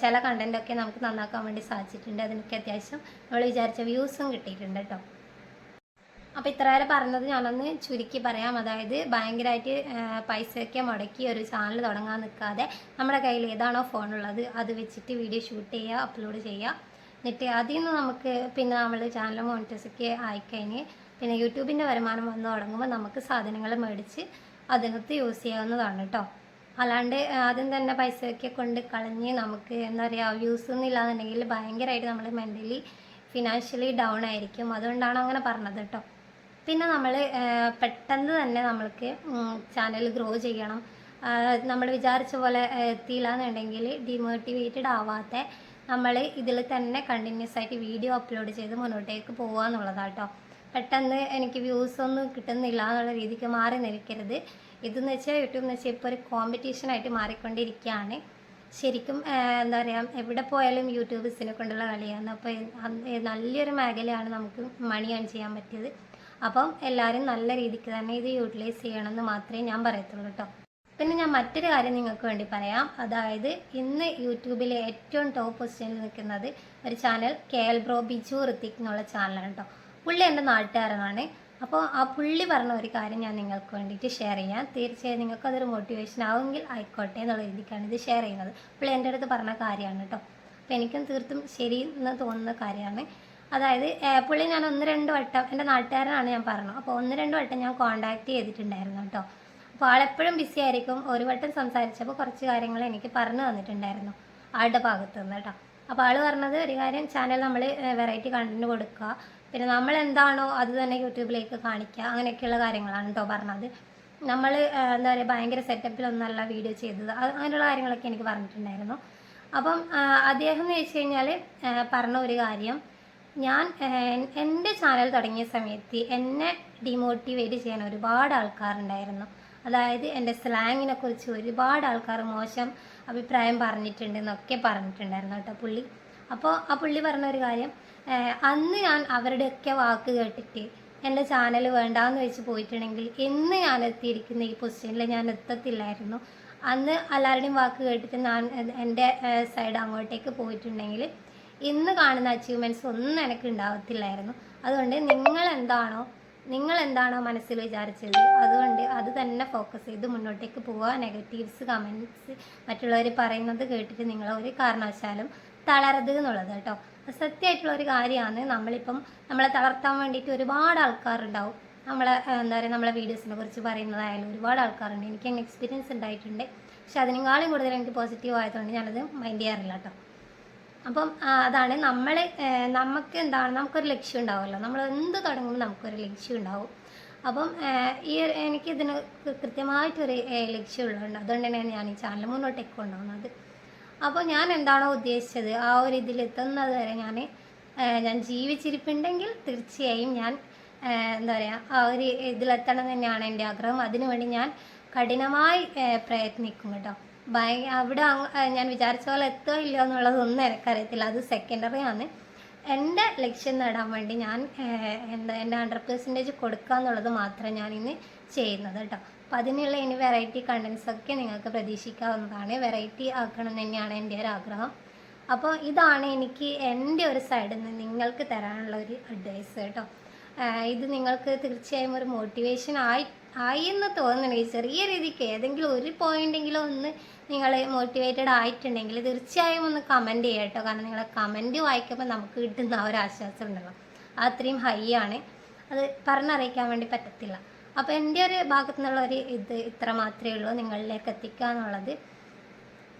ചില കണ്ടൻറ്റൊക്കെ നമുക്ക് നന്നാക്കാൻ വേണ്ടി സാധിച്ചിട്ടുണ്ട്. അതിനൊക്കെ അത്യാവശ്യം നമ്മൾ വിചാരിച്ച വ്യൂസും കിട്ടിയിട്ടുണ്ട് കേട്ടോ. അപ്പോൾ ഇത്ര വരെ പറഞ്ഞത് ഞാനൊന്ന് ചുരുക്കി പറയാം. അതായത് ഭയങ്കരമായിട്ട് പൈസയൊക്കെ മുടക്കി ഒരു ചാനൽ തുടങ്ങാൻ നിൽക്കാതെ നമ്മുടെ കയ്യിൽ ഏതാണോ ഫോണുള്ളത് അത് വെച്ചിട്ട് വീഡിയോ ഷൂട്ട് ചെയ്യുക, അപ്ലോഡ് ചെയ്യുക. എന്നിട്ട് അതിൽ നിന്ന് നമുക്ക് പിന്നെ നമ്മൾ ചാനൽ മോണിറ്റൈസൊക്കെ ആയിക്കഴിഞ്ഞ് പിന്നെ യൂട്യൂബിൻ്റെ വരുമാനം വന്ന് തുടങ്ങുമ്പോൾ നമുക്ക് സാധനങ്ങൾ മേടിച്ച് അതിനകത്ത് യൂസ് ചെയ്യാവുന്നതാണ് കേട്ടോ. അല്ലാണ്ട് ആദ്യം തന്നെ പൈസയൊക്കെ കൊണ്ട് കളഞ്ഞ് നമുക്ക് എന്താ പറയുക വ്യൂസ് ഒന്നും ഇല്ലാന്നുണ്ടെങ്കിൽ ഭയങ്കരമായിട്ട് നമ്മൾ മെൻ്റലി ഫിനാൻഷ്യലി ഡൗൺ ആയിരിക്കും. അതുകൊണ്ടാണ് അങ്ങനെ പറഞ്ഞത് കേട്ടോ. പിന്നെ നമ്മൾ പെട്ടെന്ന് തന്നെ നമ്മൾക്ക് ചാനൽ ഗ്രോ ചെയ്യണം. നമ്മൾ വിചാരിച്ച പോലെ എത്തിയില്ല എന്നുണ്ടെങ്കിൽ ഡിമോട്ടിവേറ്റഡ് ആവാത്ത നമ്മൾ ഇതിൽ തന്നെ കണ്ടിന്യൂസ് ആയിട്ട് വീഡിയോ അപ്ലോഡ് ചെയ്ത് മുന്നോട്ടേക്ക് പോകുക എന്നുള്ളതാണ് കേട്ടോ. പെട്ടെന്ന് എനിക്ക് വ്യൂസ് ഒന്നും കിട്ടുന്നില്ല എന്നുള്ള രീതിക്ക് മാറി നിൽക്കരുത്. ഇതെന്ന് വെച്ചാൽ യൂട്യൂബ് എന്ന് വെച്ചാൽ ഇപ്പോൾ ഒരു കോമ്പറ്റീഷനായിട്ട് മാറിക്കൊണ്ടിരിക്കുകയാണ് ശരിക്കും. എന്താ പറയുക, എവിടെ പോയാലും യൂട്യൂബേഴ്സിനെ കൊണ്ടുള്ള കളിയാണ്. അപ്പോൾ നല്ലൊരു മേഖലയാണ് നമുക്ക് മണി ഏൺ ചെയ്യാൻ പറ്റിയത്. അപ്പം എല്ലാവരും നല്ല രീതിക്ക് തന്നെ ഇത് യൂട്ടിലൈസ് ചെയ്യണമെന്ന് മാത്രമേ ഞാൻ പറയത്തുള്ളൂ കേട്ടോ. പിന്നെ ഞാൻ മറ്റൊരു കാര്യം നിങ്ങൾക്ക് വേണ്ടി പറയാം. അതായത് ഇന്ന് യൂട്യൂബിലെ ഏറ്റവും ടോപ്പ് പൊസിഷനിൽ നിൽക്കുന്നത് ഒരു channel KL bro Biju Hrithik എന്നുള്ള ചാനലാണ് കേട്ടോ. പുള്ളി എൻ്റെ നാട്ടുകാരനാണ്. അപ്പോൾ ആ പുള്ളി പറഞ്ഞ ഒരു കാര്യം ഞാൻ നിങ്ങൾക്ക് വേണ്ടിയിട്ട് ഷെയർ ചെയ്യാം. തീർച്ചയായും നിങ്ങൾക്ക് അതൊരു മോട്ടിവേഷൻ ആവുമെങ്കിൽ ആയിക്കോട്ടെ എന്നുള്ള രീതിക്കാണ് ഇത് ഷെയർ ചെയ്യുന്നത്. പുള്ളി എൻ്റെ അടുത്ത് പറഞ്ഞ കാര്യമാണ് കേട്ടോ. അപ്പോൾ എനിക്കും തീർത്തും ശരി എന്ന് തോന്നുന്ന കാര്യമാണ്. അതായത് പുള്ളി ഞാൻ 1-2 വട്ടം, എൻ്റെ നാട്ടുകാരനാണ് ഞാൻ പറഞ്ഞു, അപ്പോൾ 1-2 വട്ടം ഞാൻ കോൺടാക്ട് ചെയ്തിട്ടുണ്ടായിരുന്നു കേട്ടോ. അപ്പോൾ ആളെപ്പോഴും ബിസി ആയിരിക്കും. ഒരു വട്ടം സംസാരിച്ചപ്പോൾ കുറച്ച് കാര്യങ്ങൾ എനിക്ക് പറഞ്ഞു തന്നിട്ടുണ്ടായിരുന്നു ആളുടെ ഭാഗത്ത് നിന്ന് കേട്ടോ. അപ്പോൾ ആൾ പറഞ്ഞത് ഒരു കാര്യം, ചാനൽ നമ്മൾ വെറൈറ്റി കണ്ടൻറ്റ് കൊടുക്കുക, പിന്നെ നമ്മൾ എന്താണോ അത് തന്നെ യൂട്യൂബിലേക്ക് കാണിക്കുക, അങ്ങനെയൊക്കെയുള്ള കാര്യങ്ങളാണ് കേട്ടോ പറഞ്ഞത്. നമ്മൾ എന്താ പറയുക ഭയങ്കര സെറ്റപ്പിലൊന്നല്ല വീഡിയോ ചെയ്തത്, അങ്ങനെയുള്ള കാര്യങ്ങളൊക്കെ എനിക്ക് പറഞ്ഞിട്ടുണ്ടായിരുന്നു. അപ്പം അദ്ദേഹം എന്ന് വെച്ച് കഴിഞ്ഞാൽ പറഞ്ഞ ഒരു കാര്യം, ഞാൻ എൻ്റെ ചാനൽ തുടങ്ങിയ സമയത്ത് എന്നെ ഡിമോട്ടിവേറ്റ് ചെയ്യാൻ ഒരുപാട് ആൾക്കാരുണ്ടായിരുന്നു. അതായത് എൻ്റെ സ്ലാങ്ങിനെ കുറിച്ച് ഒരുപാട് ആൾക്കാർ മോശം അഭിപ്രായം പറഞ്ഞിട്ടുണ്ടെന്നൊക്കെ പറഞ്ഞിട്ടുണ്ടായിരുന്നു കേട്ടോ പുള്ളി. അപ്പോൾ ആ പുള്ളി പറഞ്ഞ ഒരു കാര്യം, അന്ന് ഞാൻ അവരുടെയൊക്കെ വാക്ക് കേട്ടിട്ട് എൻ്റെ ചാനൽ വേണ്ടാന്ന് വെച്ച് പോയിട്ടുണ്ടെങ്കിൽ ഇന്ന് ഞാൻ എത്തിയിരിക്കുന്ന ഈ പൊസിഷനിൽ ഞാൻ എത്തത്തില്ലായിരുന്നു. അന്ന് എല്ലാവരുടെയും വാക്ക് കേട്ടിട്ട് ഞാൻ എൻ്റെ സൈഡ് അങ്ങോട്ടേക്ക് പോയിട്ടുണ്ടെങ്കിൽ ഇന്ന് കാണുന്ന അച്ചീവ്മെൻറ്റ്സ് ഒന്നും എനിക്ക് ഉണ്ടാവത്തില്ലായിരുന്നു. അതുകൊണ്ട് നിങ്ങൾ എന്താണോ മനസ്സിൽ വിചാരിച്ചത് അതുകൊണ്ട് അത് തന്നെ ഫോക്കസ് ചെയ്ത് മുന്നോട്ടേക്ക് പോവുക. നെഗറ്റീവ്സ് കമൻറ്റ്സ് മറ്റുള്ളവർ പറയുന്നത് കേട്ടിട്ട് നിങ്ങൾ ഒരു കാരണവശാലും തളരരുത് എന്നുള്ളത് കേട്ടോ. സത്യമായിട്ടുള്ള ഒരു കാര്യമാണ്. നമ്മളെ തളർത്താൻ വേണ്ടിയിട്ട് ഒരുപാട് ആൾക്കാരുണ്ടാവും. എന്താ പറയുക, നമ്മളെ വീഡിയോസിനെ കുറിച്ച് പറയുന്നതായാലും ഒരുപാട് ആൾക്കാരുണ്ട്. എനിക്ക് അങ്ങനെ എക്സ്പീരിയൻസ് ഉണ്ടായിട്ടുണ്ട്. പക്ഷെ അതിനേക്കാളും കൂടുതൽ എനിക്ക് പോസിറ്റീവ് ആയതുകൊണ്ട് ഞാനത് മൈൻഡ് ചെയ്യാറില്ല കേട്ടോ. അപ്പം അതാണ് നമുക്കൊരു ലക്ഷ്യം ഉണ്ടാവുമല്ലോ. നമ്മൾ എന്ത് തുടങ്ങുമ്പോൾ നമുക്കൊരു ലക്ഷ്യം ഉണ്ടാവും. അപ്പം എനിക്കിതിന് കൃത്യമായിട്ടൊരു ലക്ഷ്യമുള്ളതുകൊണ്ട് അതുകൊണ്ട് തന്നെയാണ് ഞാൻ ഈ ചാനൽ മുന്നോട്ടേക്ക് കൊണ്ടുപോകുന്നത്. അപ്പോൾ ഞാൻ എന്താണോ ഉദ്ദേശിച്ചത് ആ ഒരു ഇതിലെത്തുന്നത് വരെ ഞാൻ ജീവിച്ചിരിപ്പുണ്ടെങ്കിൽ തീർച്ചയായും ഞാൻ എന്താ പറയുക ആ ഒരു ഇതിലെത്തണം തന്നെയാണ് എൻ്റെ ആഗ്രഹം. അതിനുവേണ്ടി ഞാൻ കഠിനമായി പ്രയത്നിക്കും കേട്ടോ. അവിടെ ഞാൻ വിചാരിച്ച പോലെ എത്തുകയോ ഇല്ലയോ എന്നുള്ളതൊന്നും എനിക്കറിയത്തില്ല, അത് സെക്കൻഡറി ആണ്. എൻ്റെ ലക്ഷ്യം നേടാൻ വേണ്ടി ഞാൻ എൻ്റെ 100% കൊടുക്കുക എന്നുള്ളത് മാത്രമേ ഞാനിന്ന് ചെയ്യുന്നത് കേട്ടോ. അപ്പോൾ അതിനുള്ള ഇനി വെറൈറ്റി കണ്ടൻസൊക്കെ നിങ്ങൾക്ക് പ്രതീക്ഷിക്കാവുന്നതാണ്. വെറൈറ്റി ആക്കണം തന്നെയാണ് എൻ്റെ ഒരു ആഗ്രഹം. അപ്പോൾ ഇതാണ് എനിക്ക് എൻ്റെ ഒരു സൈഡിൽ നിന്ന് നിങ്ങൾക്ക് തരാനുള്ള ഒരു അഡ്വൈസ് കേട്ടോ. ഇത് നിങ്ങൾക്ക് തീർച്ചയായും ഒരു മോട്ടിവേഷൻ ആയി എന്ന് തോന്നുന്നുണ്ടെങ്കിൽ ചെറിയ രീതിക്ക് ഏതെങ്കിലും ഒരു പോയിൻ്റെങ്കിലും ഒന്ന് നിങ്ങൾ മോട്ടിവേറ്റഡ് ആയിട്ടുണ്ടെങ്കിൽ തീർച്ചയായും ഒന്ന് കമൻറ്റ് ചെയ്യുക കേട്ടോ. കാരണം നിങ്ങളെ കമൻറ്റ് വായിക്കുമ്പോൾ നമുക്ക് കിട്ടുന്ന ആ ഒരു ആശ്വാസം ഉണ്ടല്ലോ, അത്രയും ഹൈ ആണ്. അത് പറഞ്ഞറിയിക്കാൻ വേണ്ടി പറ്റത്തില്ല. അപ്പോൾ എൻ്റെ ഒരു ഭാഗത്തു നിന്നുള്ള ഒരു ഇത് ഇത്ര മാത്രമേ ഉള്ളൂ, നിങ്ങളിലേക്ക് എത്തിക്കുക എന്നുള്ളത്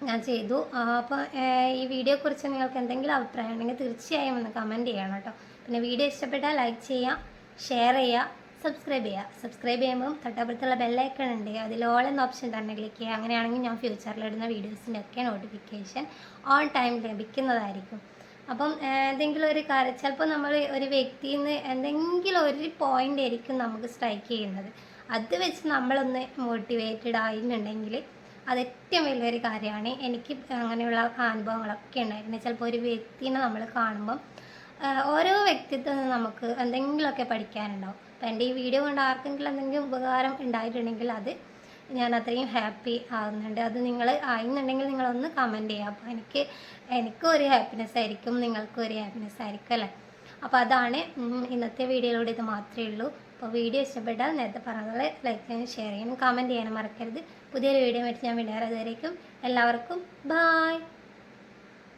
ഞാൻ ചെയ്തു. അപ്പോൾ ഈ വീഡിയോയെക്കുറിച്ച് നിങ്ങൾക്ക് എന്തെങ്കിലും അഭിപ്രായം ഉണ്ടെങ്കിൽ തീർച്ചയായും ഒന്ന് കമൻറ്റ് ചെയ്യണം കേട്ടോ. പിന്നെ വീഡിയോ ഇഷ്ടപ്പെട്ടാൽ ലൈക്ക് ചെയ്യുക, ഷെയർ ചെയ്യുക, സബ്സ്ക്രൈബ് ചെയ്യുമ്പം തൊട്ടപ്പുറത്തുള്ള ബെല്ലൈക്കൺ ഉണ്ട്, അതിൽ ഓൾ എന്ന ഓപ്ഷൻ തന്നെ ക്ലിക്ക് ചെയ്യുക. അങ്ങനെയാണെങ്കിൽ ഞാൻ ഫ്യൂച്ചറിലിടുന്ന വീഡിയോസിൻ്റെ ഒക്കെ നോട്ടിഫിക്കേഷൻ ഓൺ ടൈം ലഭിക്കുന്നതായിരിക്കും. അപ്പം എന്തെങ്കിലും ഒരു കാര്യം, ചിലപ്പോൾ നമ്മൾ ഒരു വ്യക്തിയിൽ നിന്ന് എന്തെങ്കിലും ഒരു പോയിൻ്റ് ആയിരിക്കും നമുക്ക് സ്ട്രൈക്ക് ചെയ്യുന്നത്. അത് വെച്ച് നമ്മളൊന്ന് മോട്ടിവേറ്റഡ് ആയിട്ടുണ്ടെങ്കിൽ അത് ഏറ്റവും വലിയൊരു കാര്യമാണ്. എനിക്ക് അങ്ങനെയുള്ള അനുഭവങ്ങളൊക്കെ ഉണ്ടായിരുന്നു. ചിലപ്പോൾ ഒരു വ്യക്തിനെ നമ്മൾ കാണുമ്പം ഓരോ വ്യക്തിത്വം നമുക്ക് എന്തെങ്കിലുമൊക്കെ പഠിക്കാനുണ്ടാവും. അപ്പോൾ എൻ്റെ ഈ വീഡിയോ കൊണ്ട് ആർക്കെങ്കിലും എന്തെങ്കിലും ഉപകാരം ഉണ്ടായിട്ടുണ്ടെങ്കിൽ അത് ഞാൻ അത്രയും ഹാപ്പി ആകുന്നുണ്ട്. അത് നിങ്ങൾ ആയിരുന്നുണ്ടെങ്കിൽ നിങ്ങളൊന്ന് കമൻറ്റ് ചെയ്യുക. അപ്പോൾ എനിക്കും ഒരു ഹാപ്പിനെസ് ആയിരിക്കും, നിങ്ങൾക്കും ഒരു ഹാപ്പിനെസ് ആയിരിക്കും അല്ലേ. അപ്പോൾ അതാണ് ഇന്നത്തെ വീഡിയോയിലൂടെ, ഇത് മാത്രമേ ഉള്ളൂ. അപ്പോൾ വീഡിയോ ഇഷ്ടപ്പെട്ടാൽ നേരത്തെ പറഞ്ഞതുപോലെ ലൈക്ക് ചെയ്യാനും ഷെയർ ചെയ്യാനും കമൻറ്റ് ചെയ്യാനും മറക്കരുത്. പുതിയൊരു വീഡിയോ ആയിട്ട് ഞാൻ വീണ്ടും വരാം. അതുവരേക്കും എല്ലാവർക്കും ബായ്.